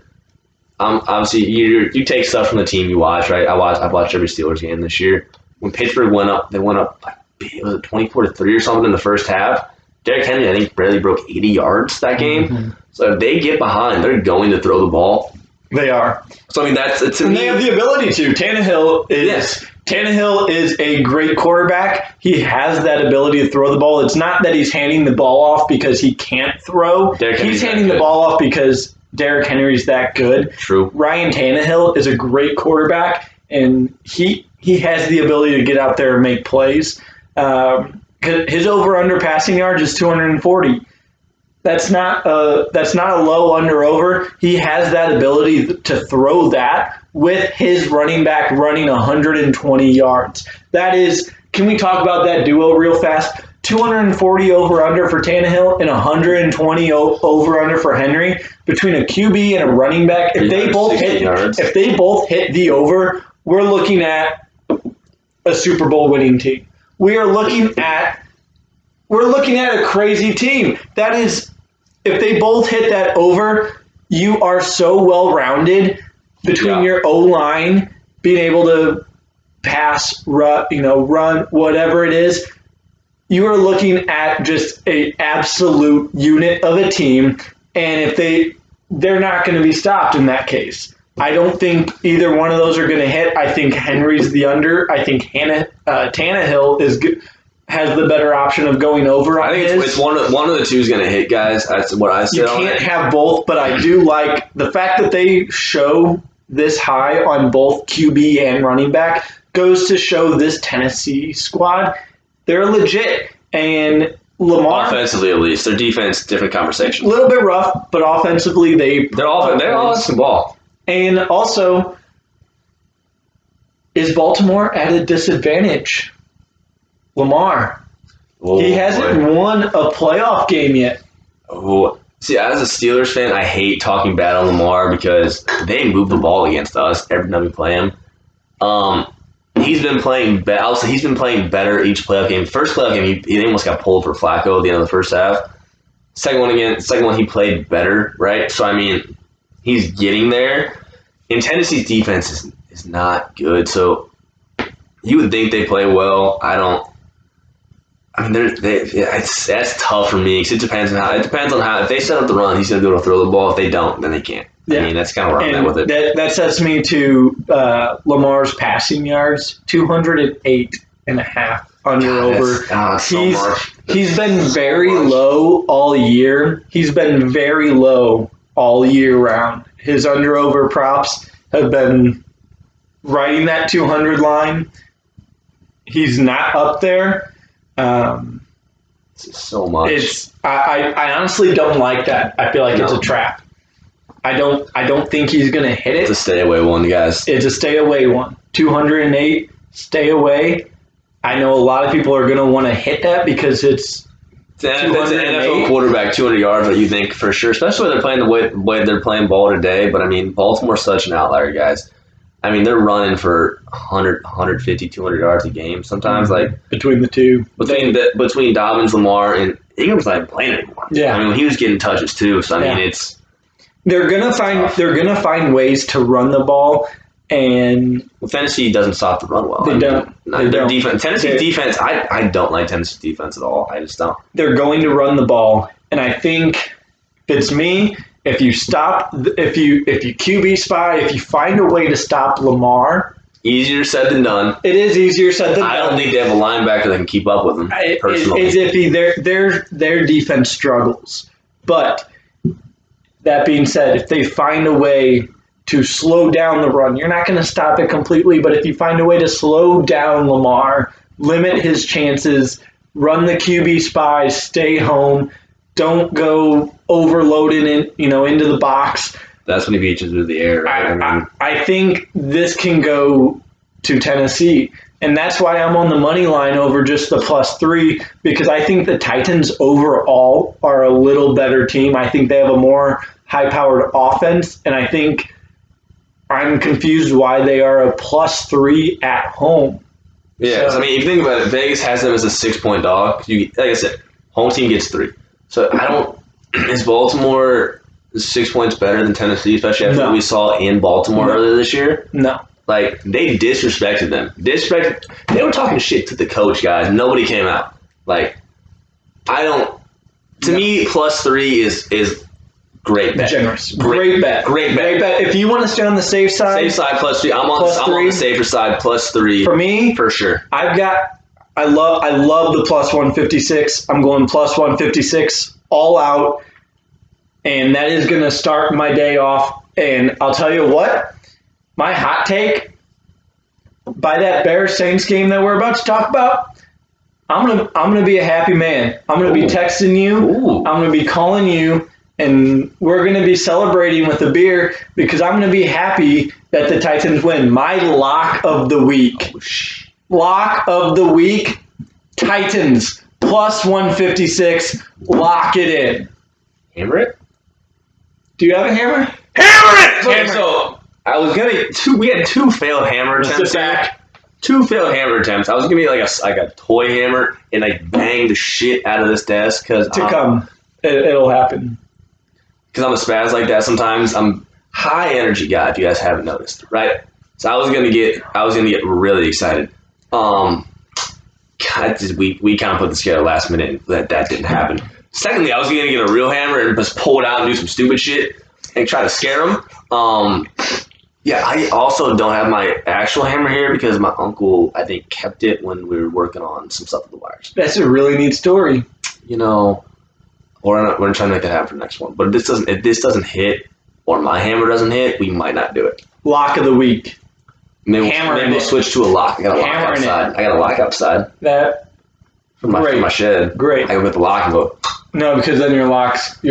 obviously, you take stuff from the team you watch, right? I've watched every Steelers game this year. When Pittsburgh went up, like, was it 24-3 or something in the first half? Derrick Henry, I think, barely broke 80 yards that game. Mm-hmm. So if they get behind, they're going to throw the ball. They are. So I mean, they have the ability to. Tannehill is a great quarterback. He has that ability to throw the ball. It's not that he's handing the ball off because he can't throw. He's handing the ball off because Derrick Henry's that good. True. Ryan Tannehill is a great quarterback, and he has the ability to get out there and make plays. His over-under passing yards is 240. That's not a low under-over. He has that ability to throw that with his running back running 120 yards. That is, can we talk about that duo real fast? 240 over-under for Tannehill and 120 over-under for Henry. Between a QB and a running back, if they both hit the over, we're looking at a Super Bowl winning team. We're looking at a crazy team. That is, if they both hit that over, you are so well-rounded between your O-line, being able to pass, run, whatever it is. You are looking at just an absolute unit of a team, and if they're not going to be stopped in that case. I don't think either one of those are going to hit. I think Henry's the under. I think Tannehill has the better option of going over. I think it's one of the two is going to hit, guys. That's what I said. You can't have both, but I do like the fact that they show this high on both QB and running back goes to show this Tennessee squad, they're legit. And Lamar, offensively at least, their defense, different conversation. A little bit rough, but offensively they're offensive ball. And also, is Baltimore at a disadvantage? Lamar. He hasn't won a playoff game yet. Oh, see, as a Steelers fan, I hate talking bad on Lamar because they move the ball against us every time we play him. He's been playing better. He's been playing better each playoff game. First playoff game, he almost got pulled for Flacco at the end of the first half. Second one, he played better, right? So I mean, he's getting there. And Tennessee's defense is not good, so you would think they play well. That's tough for me because it depends on how. If they set up the run, he's going to be able to throw the ball. If they don't, then they can't. Yeah. I mean, that's kind of where I'm at with it. That sets me to Lamar's passing yards, 208.5 under over. So much. He's been very low all year. He's been very low all year round. His under over props have been right in that 200 line. He's not up there. So much. I honestly don't like that. I feel like it's a trap. I don't think he's going to hit it. It's a stay away one, guys. It's a stay away one. 208, stay away. I know a lot of people are going to want to hit that because it's It's an 208. NFL quarterback, 200 yards, that you think for sure, especially when they're playing the way they're playing ball today. But I mean, Baltimore's such an outlier, guys. I mean, they're running for 100, 150, 200 yards a game. Sometimes, like between the two. between Dobbins, Lamar, and Ingram's not even playing anymore. Yeah. I mean, he was getting touches too. So I mean, it's They're gonna find ways to run the ball, and Tennessee doesn't stop the run well. They don't. They Their don't. defense, Tennessee's defense. I don't like Tennessee's defense at all. I just don't. they're going to run the ball. And I think if it's me, if you QB spy, if you find a way to stop Lamar, Easier said than done. it is easier said than done. I don't think they have a linebacker that can keep up with them. Personally, It's iffy. Their defense struggles. But that being said, if they find a way to slow down the run, you're not going to stop it completely. But if you find a way to slow down Lamar, limit his chances, run the QB spy, stay home, don't go overloaded into the box. that's when he beats you through the air. Right? I think this can go to Tennessee. And that's why I'm on the money line over just the +3, because I think the Titans overall are a little better team. I think they have a more high-powered offense, and I think I'm confused why they are a +3 at home. Yeah, 'cause I mean, if you think about it, Vegas has them as a 6-point dog. Like I said, home team gets 3. So I don't. Is Baltimore 6 points better than Tennessee, especially after No. what we saw in Baltimore earlier this year? No. Like, they disrespected them. They were talking shit to the coach, guys. Nobody came out. Like, I don't. To me, +3 is great bet. Generous. Great bet. Great bet. If you want to stay on the safe side, Safe side +3. I'm on +3. the safer side +3 for me, for sure. I love the +156. I'm going +156 all out, and that is going to start my day off. And I'll tell you what, my hot take by that Bears Saints game that we're about to talk about, I'm gonna be a happy man. I'm gonna be texting you. Ooh. I'm gonna be calling you, and we're gonna be celebrating with a beer because I'm gonna be happy that the Titans win. My lock of the week. Lock of the week, Titans +156. Lock it in. Hammer it? Do you have a hammer? Hammer it! Okay, Hammer it. so I was gonna. We had 2 failed hammer attempts. Sit back. 2 failed hammer attempts. I was gonna be like a toy hammer and like bang the shit out of this desk because To come, it'll happen. I'm a spaz like that sometimes. I'm high energy guy. If you guys haven't noticed, right? So I was gonna get really excited. We kind of put this together last minute and that didn't happen. Secondly, I was gonna get a real hammer and just pull it out and do some stupid shit and try to scare them. Yeah, I also don't have my actual hammer here because my uncle, I think, kept it when we were working on some stuff with the wires. That's a really neat story. You know, we're trying to make that happen for the next one. But if this doesn't hit or my hammer doesn't hit, we might not do it. Lock of the week. Maybe Hammering we'll it. switch to a lock. I got a lock Hammering it. outside. I got a lock outside That from my shed. Great. I go get the lock and go. No, because then your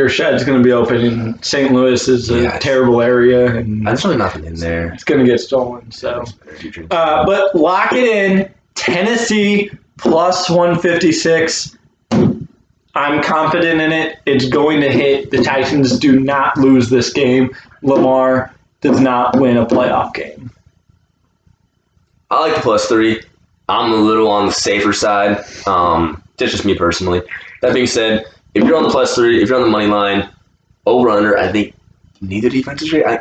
shed's going to be open, and St. Louis is a Yeah. terrible area, and There's really nothing in there. it's going to get stolen. So, Energy drink. but lock it in. Tennessee +156. I'm confident in it. It's going to hit. The Titans do not lose this game. Lamar does not win a playoff game. I like the +3. I'm a little on the safer side. That's just me personally. That being said, if you're on the +3, if you're on the money line, over under, I think neither defense is great. I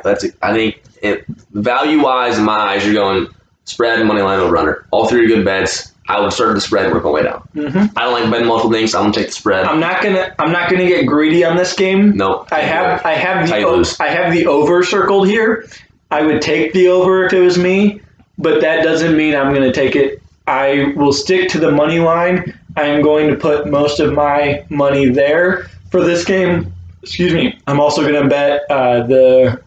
think value wise, in my eyes, you're going spread, money line, over under. All 3 are good bets. I would start at the spread and work my way down. Mm-hmm. I don't like betting multiple things. So I'm gonna take the spread. I'm not gonna get greedy on this game. Nope. I have Tight loose. the over circled here. I would take the over if it was me, but that doesn't mean I'm going to take it. I will stick to the money line. I am going to put most of my money there for this game. Excuse me. I'm also going to bet the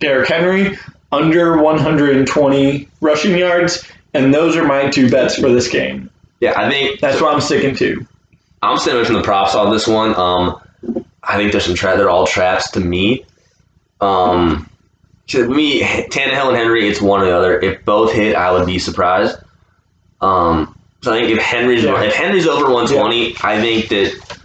Derrick Henry under 120 rushing yards, and those are my 2 bets for this game. Yeah, I think That's what I'm sticking to. I'm staying away from the props on this one. I think there's they're all traps to me. To me, Tannehill and Henry, it's one or the other. If both hit, I would be surprised. So I think if Henry's over 120, I think that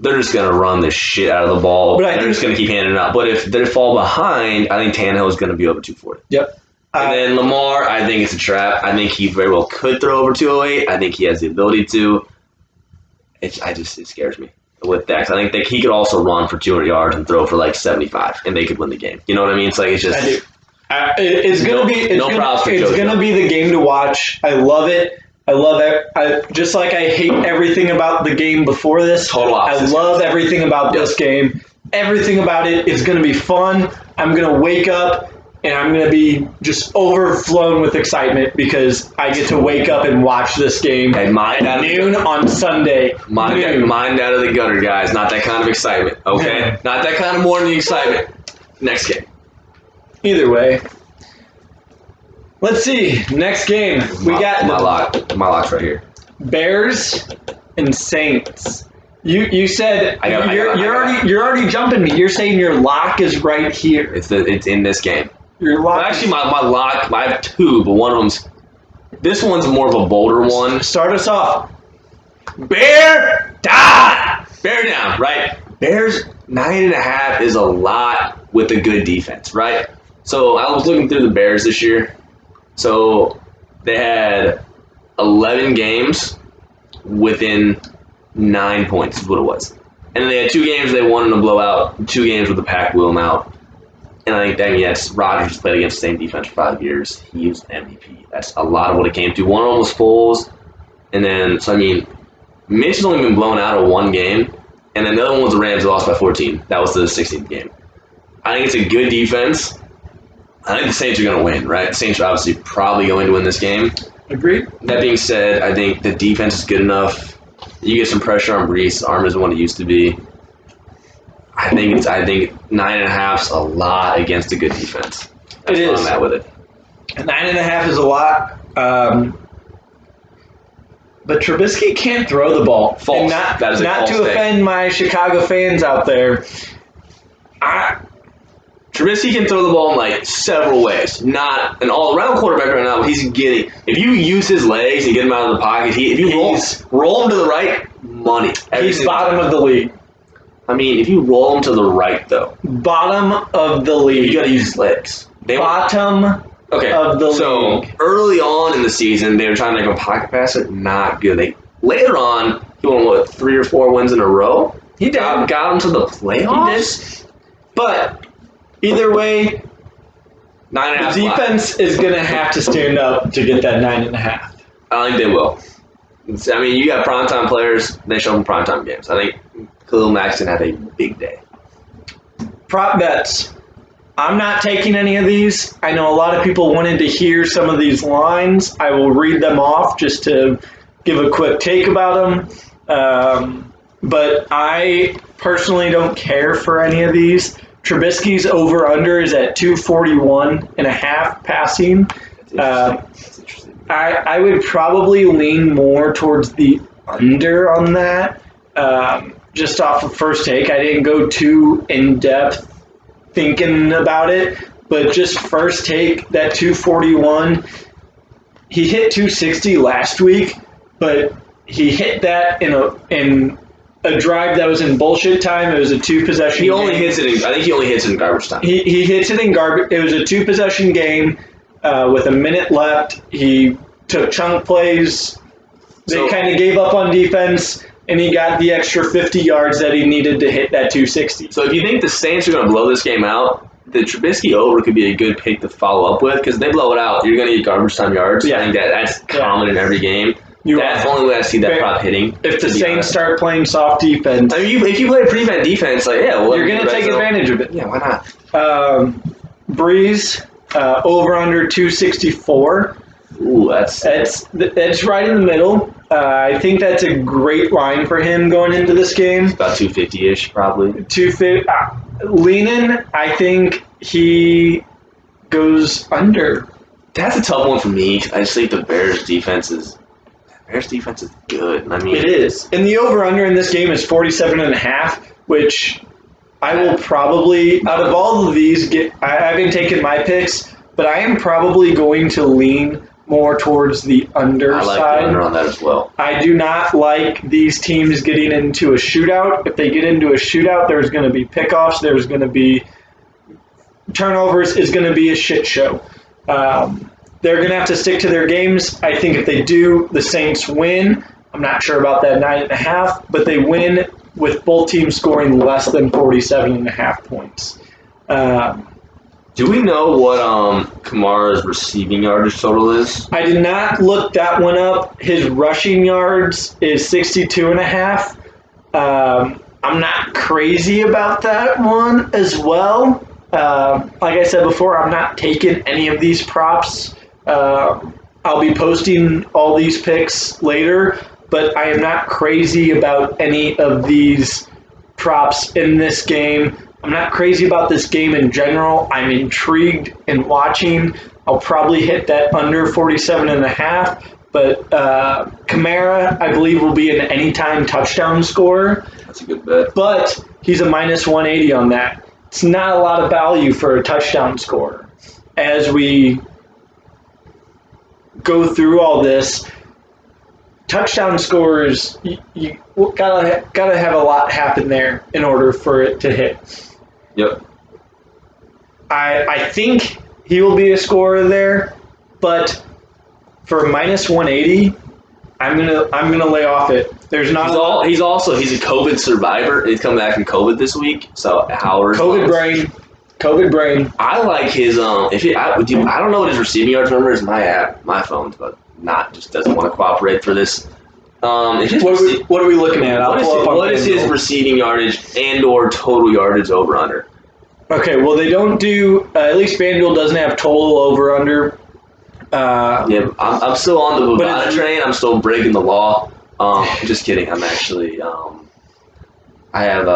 they're just going to run the shit out of the ball. But they're just going to keep handing it out. But if they fall behind, I think Tannehill is going to be over 240. Yep. And then Lamar, I think it's a trap. I think he very well could throw over 208. I think he has the ability to. It scares me with that. 'Cause I think that he could also run for 200 yards and throw for like 75, and they could win the game. You know what I mean? It's like it's just. I do. It's gonna be. It's gonna be the game to watch. I love it. I love it. Just like I hate everything about the game before this. Total opposite. I love everything about this game. Everything about it is going to be fun. I'm going to wake up and I'm going to be just overflown with excitement because I get to wake up and watch this game at noon on Sunday. Mind out of the gutter, guys. Not that kind of excitement, okay? Yeah. Not that kind of morning excitement. Next game. Either way. Let's see. Next game. We got my lock's right here. Bears and Saints. You said you're already jumping me. You're saying your lock is right here. It's in this game. Your lock. Well, actually, my lock. I have two, but one of them's. This one's more of a bolder one. Start us off. Bear down. Bear down. Right. Bears 9.5 is a lot with a good defense. Right. So I was looking through the Bears this year. So they had 11 games within 9 points is what it was. And then they had 2 games they won in a blowout, 2 games with the pack blew them out. And I think, that's Rodgers played against the same defense for 5 years. He was MVP. That's a lot of what it came to. One of them was Foles. And then, so I mean, Mitch has only been blown out of 1 game. And then the other one was the Rams, lost by 14. That was the 16th game. I think it's a good defense. I think the Saints are going to win, right? The Saints are obviously probably going to win this game. Agreed. That being said, I think the defense is good enough. You get some pressure on Brees. Arm isn't what it used to be. I think 9.5 is a lot against a good defense. That's where I'm at with it. 9.5 is a lot. But Trubisky can't throw the ball. False. And That is a not false to take. offend my Chicago fans out there. Trubisky can throw the ball in like several ways. Not an all-around quarterback right now, but he's getting. If you use his legs and get him out of the pocket, if you roll him to the right, money. He's bottom of the league. I mean, if you roll him to the right, though, Bottom of the league. you got to use his legs. Bottom of the league. Early on in the season, they were trying to make a pocket passer. Not good. Later on, he won 3 or 4 wins in a row. He did. Got him to the playoffs. He did. But either way, 9.5. the defense is going to have to stand up to get that 9.5. I think they will. I mean, you got primetime players. They show them primetime games. I think Khalil Mack's going to have a big day. Prop bets. I'm not taking any of these. I know a lot of people wanted to hear some of these lines. I will read them off just to give a quick take about them. But I personally don't care for any of these. Trubisky's over-under is at 241.5 passing. That's interesting. I would probably lean more towards the under on that. Just off of first take, I didn't go too in-depth thinking about it, but just first take, that 241, he hit 260 last week, but he hit that in a drive that was in bullshit time. It was a 2-possession He only game. hits it. I think he only hits it in garbage time. He hits it in garbage. It was a 2-possession game with a minute left. He took chunk plays. They kind of gave up on defense, and he got the extra 50 yards that he needed to hit that 260. So if you think the Saints are going to blow this game out, the Trubisky over could be a good pick to follow up with because they blow it out. You're going to get garbage time yards. Yeah. I think that's common in every game. That's the only way I see that prop hitting. If the Saints start playing soft defense, I mean, if you play a prevent defense, like you're going to take advantage of it. Yeah, why not? Breeze over under 264. Ooh, that's right in the middle. I think that's a great line for him going into this game. about 250-ish probably. 250. Leaning, I think he goes under. That's a tough one for me. I just think the Bears defense is good. I mean, It is. And the over-under in this game is 47.5, which I will probably, out of all of these, I haven't taken my picks, but I am probably going to lean more towards the under I like side. the under on that as well. I do not like these teams getting into a shootout. If they get into a shootout, there's going to be pickoffs. There's going to be turnovers. Is going to be a shit show. They're going to have to stick to their games. I think if they do, the Saints win. I'm not sure about that 9.5, but they win with both teams scoring less than 47.5 points. Do we know what Kamara's receiving yardage total is? I did not look that one up. His rushing yards is 62.5. I'm not crazy about that one as well. Like I said before, I'm not taking any of these props. I'll be posting all these picks later, but I am not crazy about any of these props in this game. I'm not crazy about this game in general. I'm intrigued in watching. I'll probably hit that under 47.5, but Kamara, I believe, will be an anytime touchdown scorer, That's a good bet. but he's a minus 180 on that. It's not a lot of value for a touchdown scorer. As we go through all this, touchdown scorers, you gotta have a lot happen there in order for it to hit. Yep. I think he will be a scorer there, but for minus 180, I'm gonna lay off it. There's not He's a COVID survivor. He's come back from COVID this week. So Howard. COVID brain. I like his I don't know what his receiving yards number is. My phone, but just doesn't want to cooperate for this. What are we looking at? What is his receiving yardage and/or total yardage over under? Okay, well they don't do. At least FanDuel doesn't have total over under. Yeah, I'm still on the But Bovada train. I'm still breaking the law. Just kidding. I'm actually. I have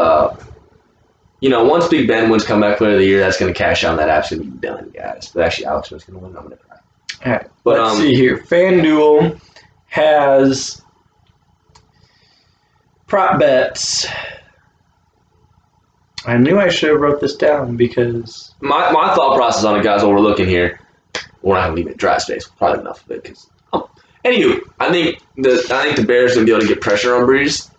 once Big Ben wins comeback player of the year, that's going to cash out. That app's going to be done, guys. But actually, Alex Smith's going to win. I'm going to cry. All right, But, let's see here. FanDuel has prop bets. I knew I should have wrote this down because My thought process on it, guys, while we're looking here, we're not going to leave it dry space. Probably enough of it. Because, anywho, I think the Bears are going to be able to get pressure on Breeze.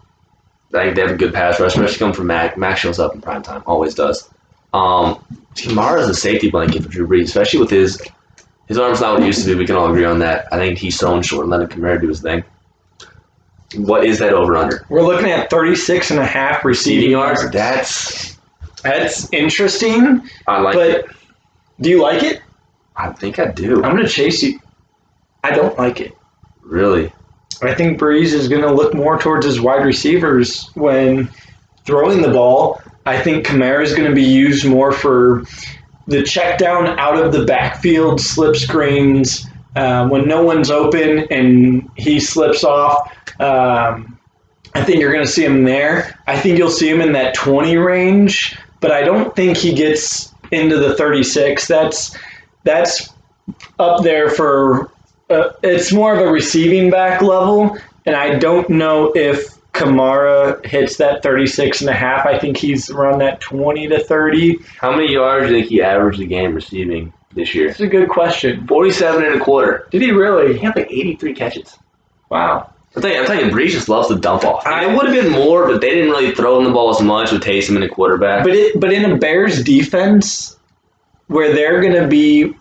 I think they have a good pass rush, especially coming from Mac. Mac shows up in prime time, always does. Kamara is a safety blanket for Drew Brees, especially with his arm's not what it used to be. We can all agree on that. I think he's so short and letting Kamara do his thing. What is that over under? we're looking at 36.5 receiving yards. That's interesting. I like But it. do you like it? I think I do. I'm going to chase you. I don't like it. Really? I think Breeze is going to look more towards his wide receivers when throwing the ball. I think Kamara is going to be used more for the check down out of the backfield, slip screens, when no one's open and he slips off. I think you're going to see him there. I think you'll see him in that 20 range, but I don't think he gets into the 36. That's up there for it's more of a receiving back level, and I don't know if Kamara hits that 36.5. I think he's around that 20 to 30. How many yards do you think he averaged a game receiving this year? That's a good question. 47.25. Did he really? He had like 83 catches. Wow. I'm telling you, Breeze just loves to dump off. It would have been more, but they didn't really throw him the ball as much with Taysom and a quarterback. But in a Bears defense where they're going to be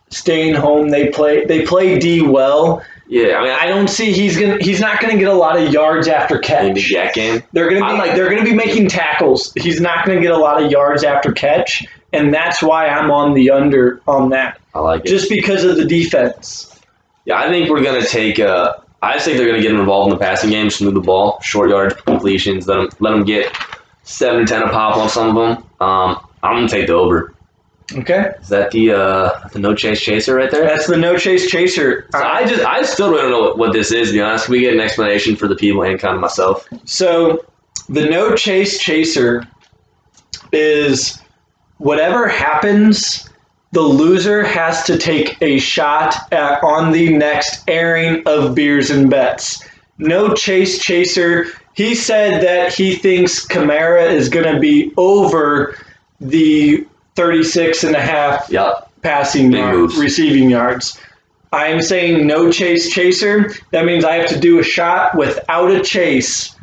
staying home, they play D well. Yeah, I mean, I don't see he's not going to get a lot of yards after catch. in the Jack game. They're going to be making tackles. He's not going to get a lot of yards after catch, and that's why I'm on the under on that. I like it. Just because of the defense. Yeah, I think we're going to take I just think they're going to get him involved in the passing game, smooth the ball, short yard completions, let them get 7 to 10 a pop on some of them. I'm going to take the over. Okay. Is that the no chase chaser right there? That's the no chase chaser. So I still really don't know what this is, to be honest. Can we get an explanation for the people and kind of myself? So the no chase chaser is whatever happens, the loser has to take a shot on the next airing of Beers and Bets. No chase chaser. He said that he thinks Kamara is going to be over the 36.5 Yep. passing Big yards, moves. receiving yards. I am saying no chaser. That means I have to do a shot without a chase.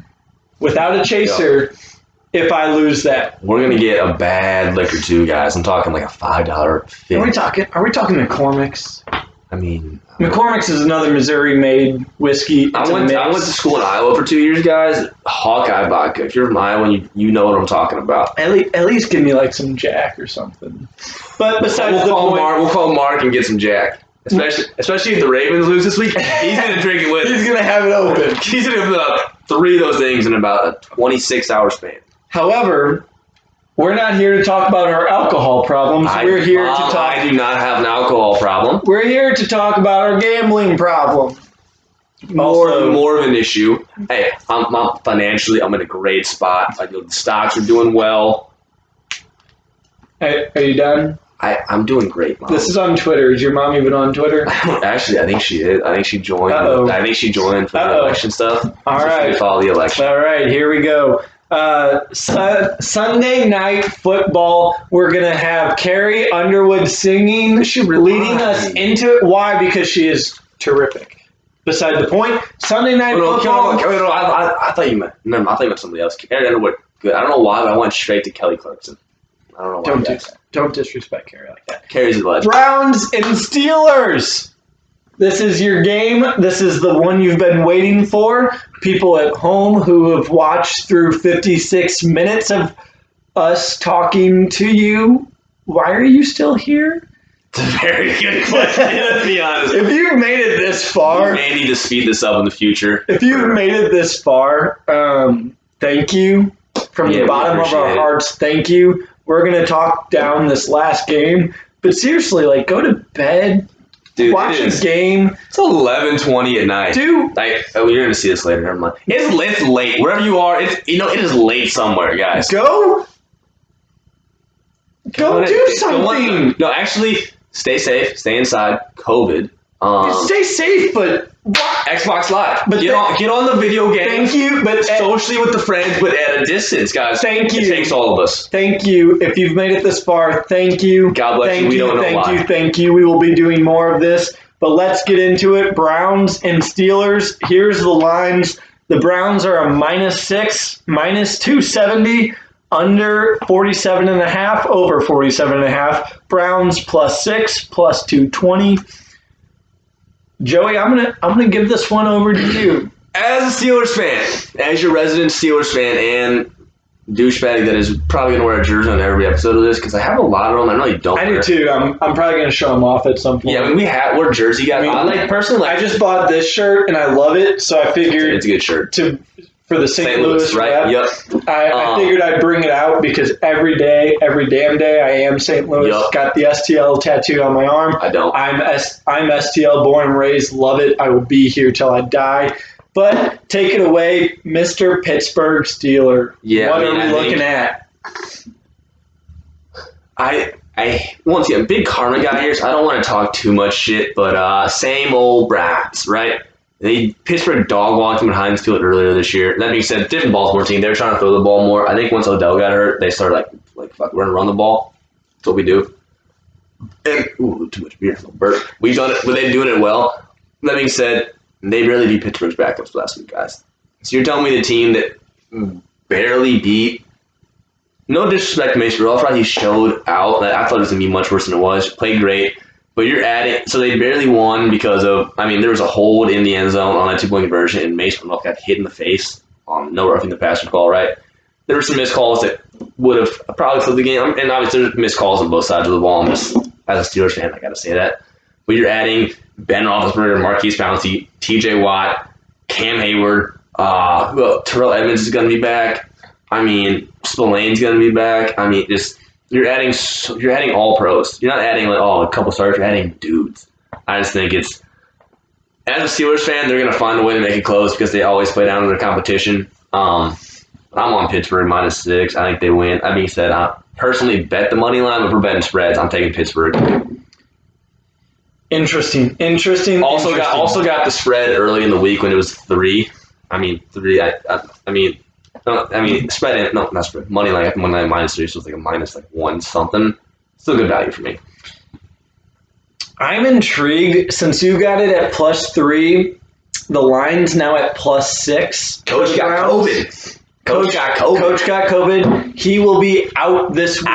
Without a chaser, if I lose that. We're gonna get a bad liquor too, guys. I'm talking like a $5. Are we talking McCormick's? I mean, McCormick's is another Missouri-made whiskey. I went to school in Iowa for 2 years, guys. Hawkeye vodka. If you're from Iowa, you know what I'm talking about. At least give me like some Jack or something. But besides we'll call Mark and get some Jack. Especially if the Ravens lose this week, he's gonna drink it with us. He's gonna have it open. He's gonna put up 3 of those things in about a 26-hour span. However, we're not here to talk about our alcohol problems. We're here to talk. I do not have an alcohol problem. We're here to talk about our gambling problem. More of an issue. Hey, I'm financially, I'm in a great spot. Like the stocks are doing well. Hey, are you done? I'm doing great, Mom. This is on Twitter. Is your mom even on Twitter? Actually, I think she is. I think she joined. Uh-oh. I think she joined for the election stuff. All right. Follow the election. All right, here we go. Sunday night football. We're gonna have Carrie Underwood singing. She's leading us into it. Why? Because she is terrific. Beside the point. Sunday night football. No, I thought you meant. No, I thought you meant somebody else. Carrie Underwood. Good. I don't know why, but I went straight to Kelly Clarkson. I don't know why. Don't disrespect Carrie like that. Carrie's a legend. Browns and Steelers. This is your game. This is the one you've been waiting for. People at home who have watched through 56 minutes of us talking to you. Why are you still here? It's a very good question, let's be honest. If you've made it this far. We may need to speed this up in the future. If you've made it this far, thank you. From the bottom of our hearts, thank you. We're going to talk down this last game. But seriously, like, go to bed. Dude, watch a game. It's 11:20 at night. Dude. You're going to see this later. Never mind. It's late. Wherever you are, it is late somewhere, guys. Go do something. No, actually, stay safe. Stay inside. COVID. Stay safe, but Xbox Live. But get on the video game. Thank you, but socially with the friends, but at a distance, guys. Thank you. It takes all of us. Thank you. If you've made it this far, thank you. God bless you. We don't know why. Thank you. We will be doing more of this, but let's get into it. Browns and Steelers. Here's the lines. The Browns are a -6, -270, under 47.5, over 47.5. Browns +6, +220. Joey, I'm gonna give this one over to you. As a Steelers fan, as your resident Steelers fan and douchebag that is probably gonna wear a jersey on every episode of this because I have a lot of them. I know you don't. I do too. I'm probably gonna show them off at some point. Yeah, I mean, we're jersey guys. I just bought this shirt and I love it, so I figured it's a good shirt for the St. Louis right? rep. Yep. I figured I'd bring it out because every damn day, I am St. Louis. Yep. Got the STL tattooed on my arm. I don't. I'm STL, born and raised. Love it. I will be here till I die. But take it away, Mr. Pittsburgh Steeler. Yeah, what are we looking at? I once again, big karma guy here, so I don't want to talk too much shit, but same old Browns, right? Pittsburgh dog walked them in Heinz Field earlier this year. That being said, different Baltimore team. They were trying to throw the ball more. I think once Odell got hurt, they started like fuck, we're gonna run the ball. That's what we do. And too much beer, burp. We've done it, but they're doing it well. That being said, they barely beat Pittsburgh's backups last week, guys. So you're telling me the team that barely beat. No disrespect to Mason Rudolph, he showed out. I thought it was gonna be much worse than it was. Played great. But you're adding, so they barely won because of, there was a hold in the end zone on that 2-point conversion, and Mason Rudolph got hit in the face on no roughing the passer call, right? There were some missed calls that would have probably flipped the game, and obviously there's missed calls on both sides of the ball. As a Steelers fan, I got to say that. But you're adding Ben Roethlisberger, Marquise Pouncey, T.J. Watt, Cam Hayward, Terrell Edmonds is going to be back. Spillane's going to be back. You're adding all pros. You're not adding a couple stars. You're adding dudes. I just think it's, as a Steelers fan, they're gonna find a way to make it close because they always play down to their competition. I'm on Pittsburgh -6. I think they win. That being said, I personally bet the money line, but for betting spreads, I'm taking Pittsburgh. Interesting. Also got the spread early in the week when it was 3. Spread, not spread. Money line, -3, so it's like a -1 something. Still good value for me. I'm intrigued since you got it at +3. The line's now at +6. Coach got COVID. Coach got COVID. Coach got COVID. He will be out this week.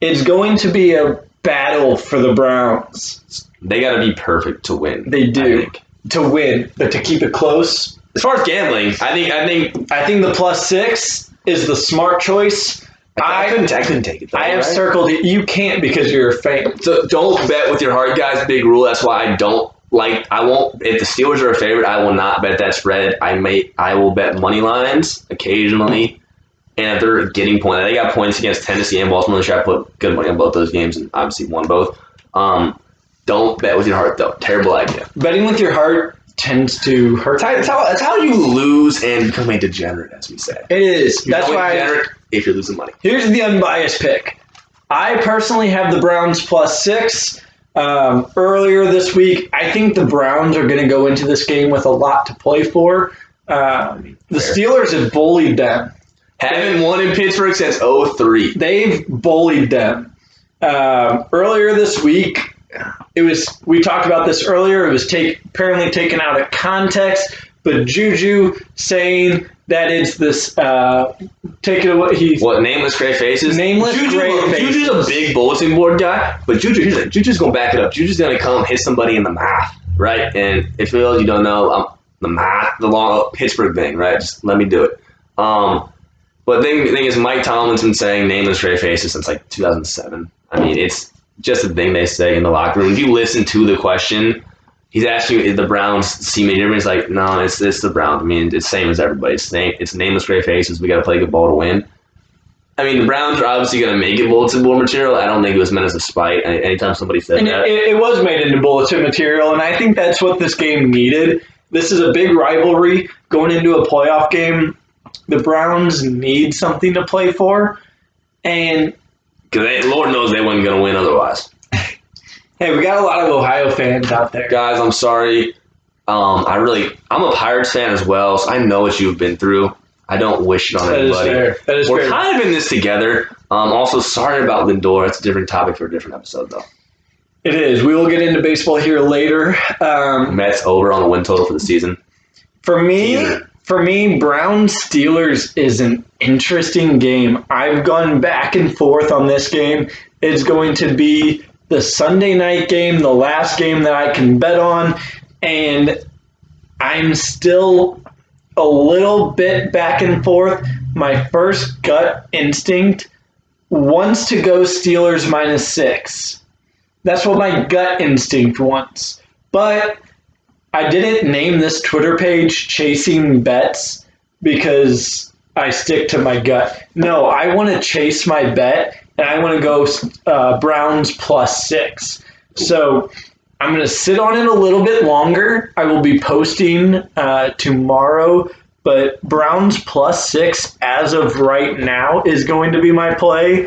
It's going to be a battle for the Browns. They got to be perfect to win. They do to win, but to keep it close. As far as gambling, I think the +6 is the smart choice. I couldn't take it. Though, I have circled it. You can't because you're a fan. So don't bet with your heart, guys. Big rule. That's why I don't like. I won't. If the Steelers are a favorite, I will not bet that spread. I will bet money lines occasionally, and if they're getting points, they got points against Tennessee and Baltimore. I put good money on both those games, and obviously won both. Don't bet with your heart, though. Terrible idea. Betting with your heart tends to hurt. That's how you lose and become a degenerate, as we say. It is. That's why. Degenerate if you're losing money. Here's the unbiased pick. I personally have the Browns +6. Earlier this week, I think the Browns are going to go into this game with a lot to play for. The Steelers have bullied them. Haven't won in Pittsburgh since 2003. They've bullied them. Earlier this week, we talked about this earlier. It was apparently taken out of context, but Juju saying that it's this take it away. Nameless gray faces? Nameless gray faces. Juju's a big bulletin board guy, but Juju's gonna back it up. Juju's gonna come hit somebody in the mouth, right? And if you don't know, the mouth, the long Pittsburgh thing, right? Just let me do it. But the thing is, Mike Tomlin's been saying nameless gray faces since like 2007. I mean, it's just a thing they say in the locker room. If you listen to the question, he's asking if the Browns see me different. He's like, no, it's the Browns. I mean, it's same as everybody. It's nameless gray faces. We got to play good ball to win. I mean, the Browns are obviously going to make it bulletin board material. I don't think it was meant as a spite. Anytime somebody said that. It was made into bulletin material, and I think that's what this game needed. This is a big rivalry going into a playoff game. The Browns need something to play for, and because Lord knows they weren't going to win otherwise. Hey, we got a lot of Ohio fans out there. Guys, I'm sorry. I'm a Pirates fan as well, so I know what you've been through. I don't wish it on anybody. That is fair. We're kind of in this together. Also, sorry about Lindor. It's a different topic for a different episode, though. It is. We will get into baseball here later. Mets over on the win total for the season. For me, Browns-Steelers is an interesting game. I've gone back and forth on this game. It's going to be the Sunday night game, the last game that I can bet on, and I'm still a little bit back and forth. My first gut instinct wants to go Steelers -6. That's what my gut instinct wants. But I didn't name this Twitter page Chasing Bets because I stick to my gut. No, I want to chase my bet, and I want to go Browns +6. So I'm going to sit on it a little bit longer. I will be posting tomorrow, but Browns +6 as of right now is going to be my play.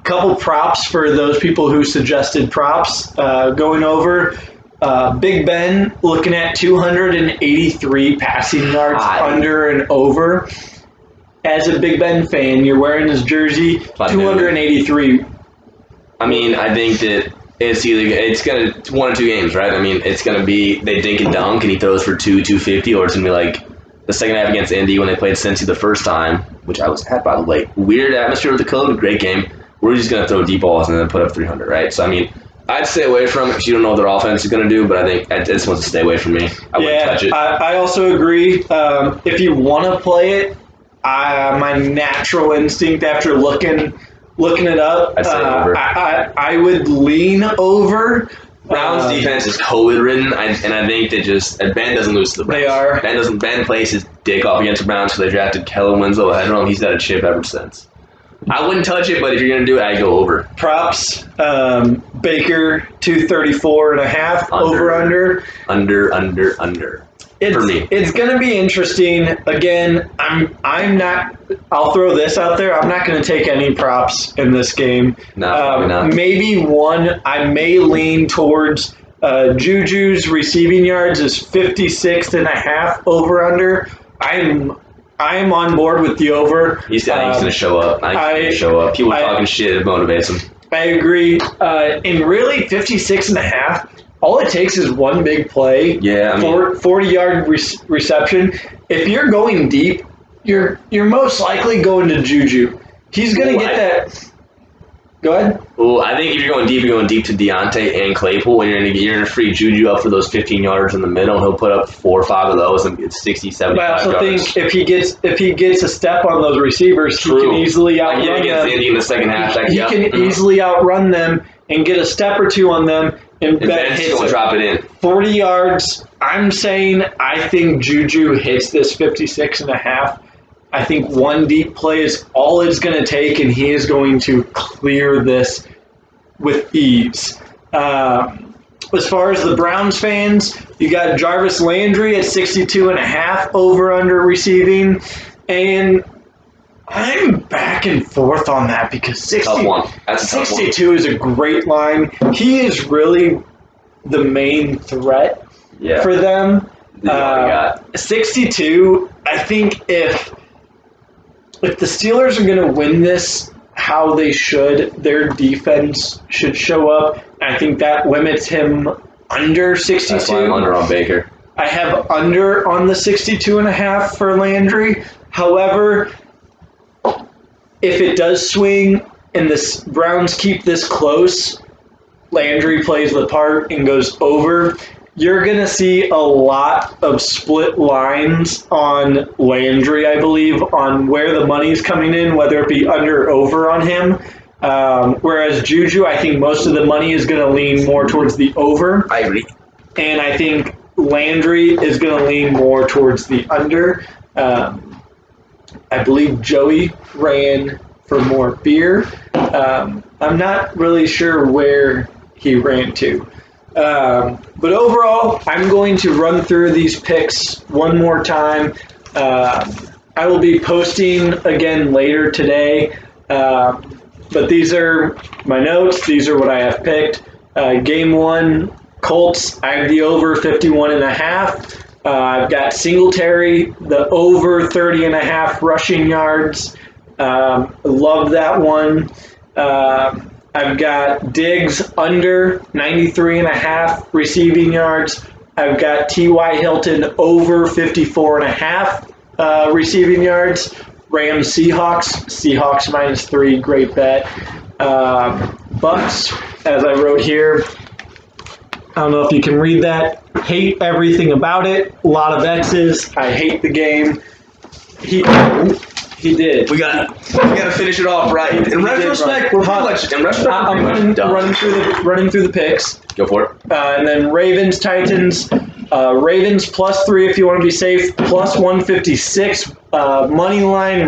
Couple props for those people who suggested props going over. Big Ben looking at 283 passing yards under and over. As a Big Ben fan, you're wearing his jersey, 283. I mean, I think that it's gonna one or two games, right? I mean, it's gonna be they dink and dunk, and he throws for 250, or it's gonna be like the second half against Indy when they played Cincy the first time, which I was at, by the way. Weird atmosphere with the COVID, great game. We're just gonna throw deep balls and then put up 300, right? So I mean, I'd stay away from it because you don't know what their offense is gonna do. But I think this one's to stay away from me. I wouldn't touch it. I also agree. If you want to play it, my natural instinct after looking it up, I'd say over. I would lean over. Browns defense is COVID ridden, and I think that Ben doesn't lose to the Browns. They are. Ben plays his dick off against the Browns because they drafted Kellen Winslow ahead of him. He's got a chip ever since. I wouldn't touch it, but if you're gonna do it, I'd go over. Props. Baker 234.5 over under. For me. It's gonna be interesting. Again, I'm not. I'll throw this out there. I'm not gonna take any props in this game. No, probably not. Maybe one. I may lean towards Juju's receiving yards is 56.5 over under. I'm on board with the over. He's gonna show up. He's gonna show up. People talking shit, it motivates him. I agree. And really, 56.5, all it takes is one big play. Yeah, I mean, 40-yard reception. If you're going deep, you're most likely going to Juju. He's going to get that. Go ahead. well, I think if you're going deep to Deontay and Claypool, and you're going to free Juju up for those 15 yards in the middle, and he'll put up 4 or 5 of those and get 60, 75 But I also yards. think if he gets a step on those receivers, he can easily Like outrun against them. Indy in the second half. He can easily outrun them and get a step or two on them and bet Ben's hits going to it. drop it in. 40 yards. I'm saying I think Juju hits this 56.5. I think one deep play is all it's going to take, and he is going to clear this with ease. As far as the Browns fans, you got Jarvis Landry at 62.5 over under receiving, and I'm back and forth on that because Tough one. That's a tough one. 62 is a great line. He is really the main threat Yeah. for them. You already got. 62, I think if the Steelers are going to win this how they should, their defense should show up. I think that limits him under 62. That's why I'm under on Baker. I have under on the 62.5 for Landry. However, if it does swing and the Browns keep this close, Landry plays the part and goes over, you're going to see a lot of split lines on Landry, I believe, on where the money's coming in, whether it be under or over on him. Whereas Juju, I think most of the money is going to lean more towards the over. I agree. And I think Landry is going to lean more towards the under. I believe Joey ran for more beer. I'm not really sure where he ran to. But overall, I'm going to run through these picks one more time. I will be posting again later today. But these are my notes. These are what I have picked. Game 1, Colts, I have the over 51.5. I've got Singletary, the over 30.5 rushing yards. Love that one. I've got Diggs under 93.5 receiving yards. I've got T.Y. Hilton over 54.5 receiving yards. Rams Seahawks -3, great bet. Bucks, as I wrote here, I don't know if you can read that. Hate everything about it. A lot of X's. I hate the game. He did. We gotta finish it off right. In retrospect, we're pretty much. In retrospect, I'm running through the picks. Go for it. And then Ravens, Titans. Ravens +3 if you want to be safe. +156 money line.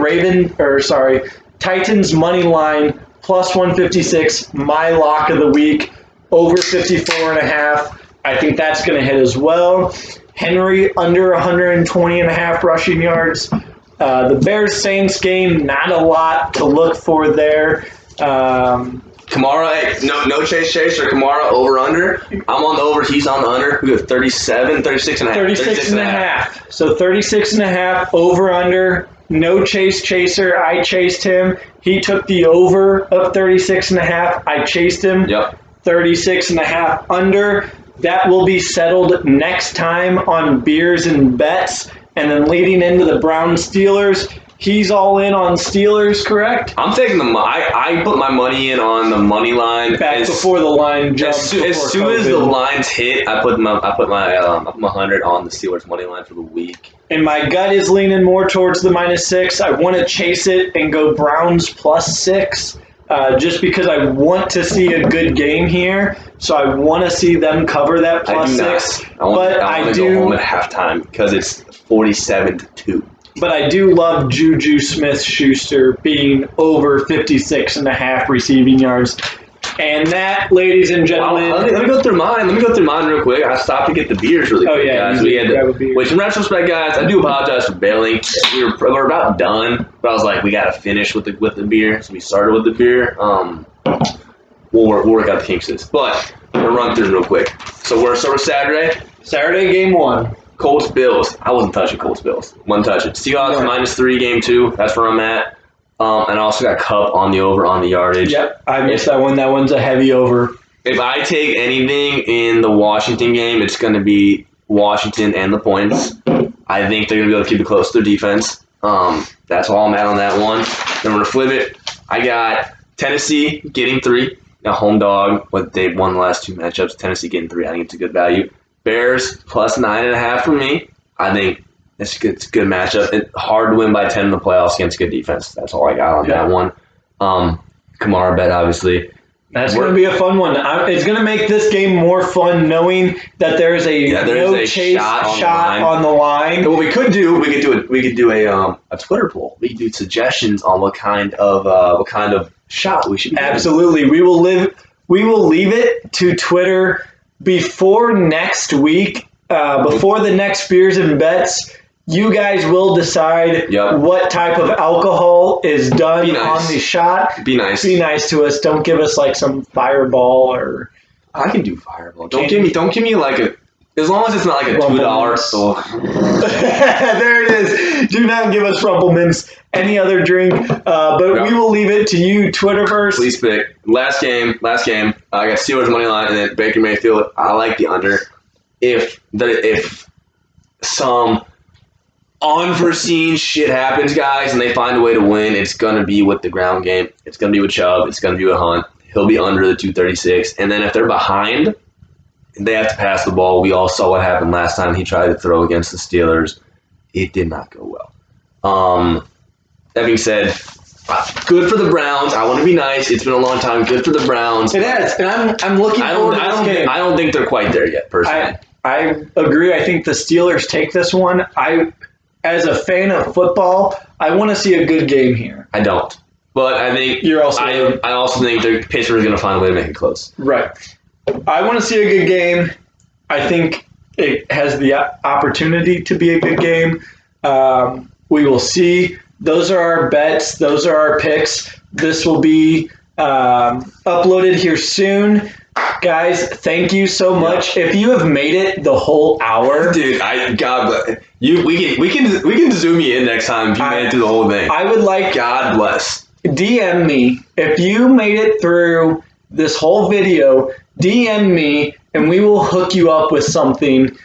Titans money line +156. My lock of the week over 54.5. I think that's going to hit as well. Henry under 120.5 rushing yards. The Bears Saints game, not a lot to look for there. Kamara, no Chase or Kamara over under. I'm on the over. He's on the under. We have 36.5. 36.5. So 36.5 over under. No chaser. I chased him. He took the over of 36.5. I chased him. Yep. 36.5 under. That will be settled next time on beers and bets. And then leading into the Browns Steelers, he's all in on Steelers, correct? I'm taking I put my money in on the money line Back before the line jumped. As soon as the lines hit, I put my 100 on the Steelers money line for the week. And my gut is leaning more towards the -6. I want to chase it and go Browns +6, just because I want to see a good game here. So I want to see them cover that +6. I want to go home at halftime because it's 47-2. But I do love Juju Smith-Schuster being over 56.5 receiving yards. And that, ladies and gentlemen... Let me go through mine. Real quick. I stopped to get the beers really quick, guys. Which, in retrospect, guys, I do apologize for bailing. We're about done, but I was like, we got to finish with the beer. So we started with the beer. We'll work out the kinks of this. But we'll run through real quick. So we're Saturday. Saturday, game 1. Colts Bills. I wasn't touching Colts Bills. Wasn't touching. Seahawks -3 game 2. That's where I'm at. And I also got Cup on the over on the yardage. Yep, I missed that one. That one's a heavy over. If I take anything in the Washington game, it's going to be Washington and the points. I think they're going to be able to keep it close to their defense. That's all I'm at on that one. Then we're going to flip it. I got Tennessee getting 3. A home dog, but they've won the last 2 matchups. Tennessee getting 3. I think it's a good value. Bears plus 9.5 for me. I think it's a good matchup. It's hard to win by 10 in the playoffs against good defense. That's all I got on that one. Kamara bet, obviously. That's going to be a fun one. It's going to make this game more fun knowing that there is a chase shot on the line. And what we could do a Twitter poll. We could do suggestions on what kind of shot we should do. Absolutely. We will leave it to Twitter before next week, before the next Beers and Bets. You guys will decide what type of alcohol is done on the shot. Be nice. Be nice to us. Don't give us like some Fireball or. I can do Fireball. Don't give me like a. As long as it's not like a $2. So. There it is. Do not give us Rumplemans, any other drink. But we will leave it to you, Twitterverse. Please pick. Last game. I got Steelers money line and then Baker Mayfield. I like the under. If some unforeseen shit happens, guys, and they find a way to win, it's gonna be with the ground game. It's gonna be with Chubb. It's gonna be with Hunt. He'll be under the 236. And then if they're behind, they have to pass the ball. We all saw what happened last time he tried to throw against the Steelers. It did not go well. That being said, good for the Browns. I want to be nice. It's been a long time. Good for the Browns. It has, and I'm looking forward to this game. I don't think they're quite there yet, personally. I agree. I think the Steelers take this one. As a fan of football, I want to see a good game here. I don't. But I think I also think Pittsburgh's going to find a way to make it close. Right. I want to see a good game. I think it has the opportunity to be a good game. We will see. Those are our bets. Those are our picks. This will be uploaded here soon. Guys, thank you so much. If you have made it the whole hour, dude, we can zoom you in next time if you made it through the whole thing. I would like God bless. DM me if you made it through this whole video. DM me and we will hook you up with something.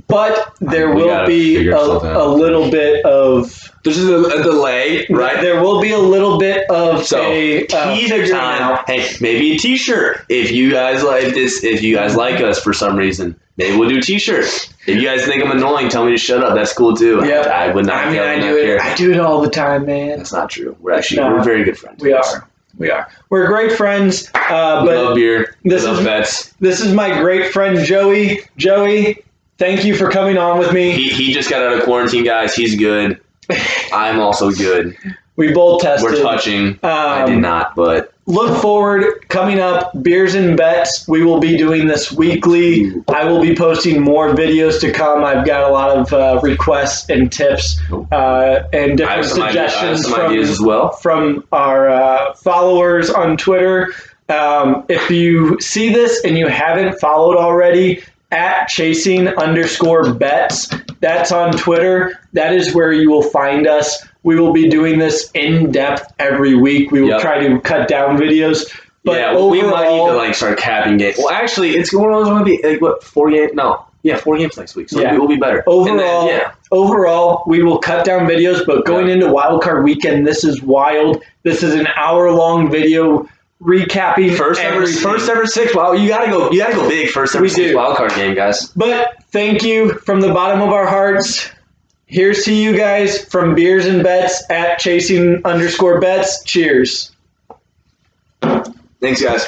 But there will be a little bit of. There's a delay, right? There will be a little bit of teaser time. Hey, maybe a T-shirt. If you guys like this, if you guys like us for some reason, maybe we'll do T-shirts. If you guys think I'm annoying, tell me to shut up. That's cool too. Yeah, I would not. I do it all the time, man. That's not true. We're very good friends. We are. We're great friends. We love beer. We love bets. This is my great friend Joey. Joey, thank you for coming on with me. He just got out of quarantine, guys. He's good. I'm also good. We both tested. We're touching. I did not, but look forward. Coming up, Beers and Bets. We will be doing this weekly. I will be posting more videos to come. I've got a lot of requests and tips and different suggestions ideas as well from our followers on Twitter. If you see this and you haven't followed already, at chasing_bets. That's on Twitter. That is where you will find us. We will be doing this in depth every week. We will try to cut down videos. But overall, we might need to start capping games. Well, actually, it's going to be 4 games. No, 4 games next week. So it will be better. Overall, we will cut down videos. But going into Wildcard Weekend, this is wild. This is an hour-long video. Recapping first ever 6. Wow, you gotta go big. First ever 6 wildcard game, guys. But thank you from the bottom of our hearts. Here's to you guys from Beers and Bets at chasing_bets. Cheers. Thanks, guys.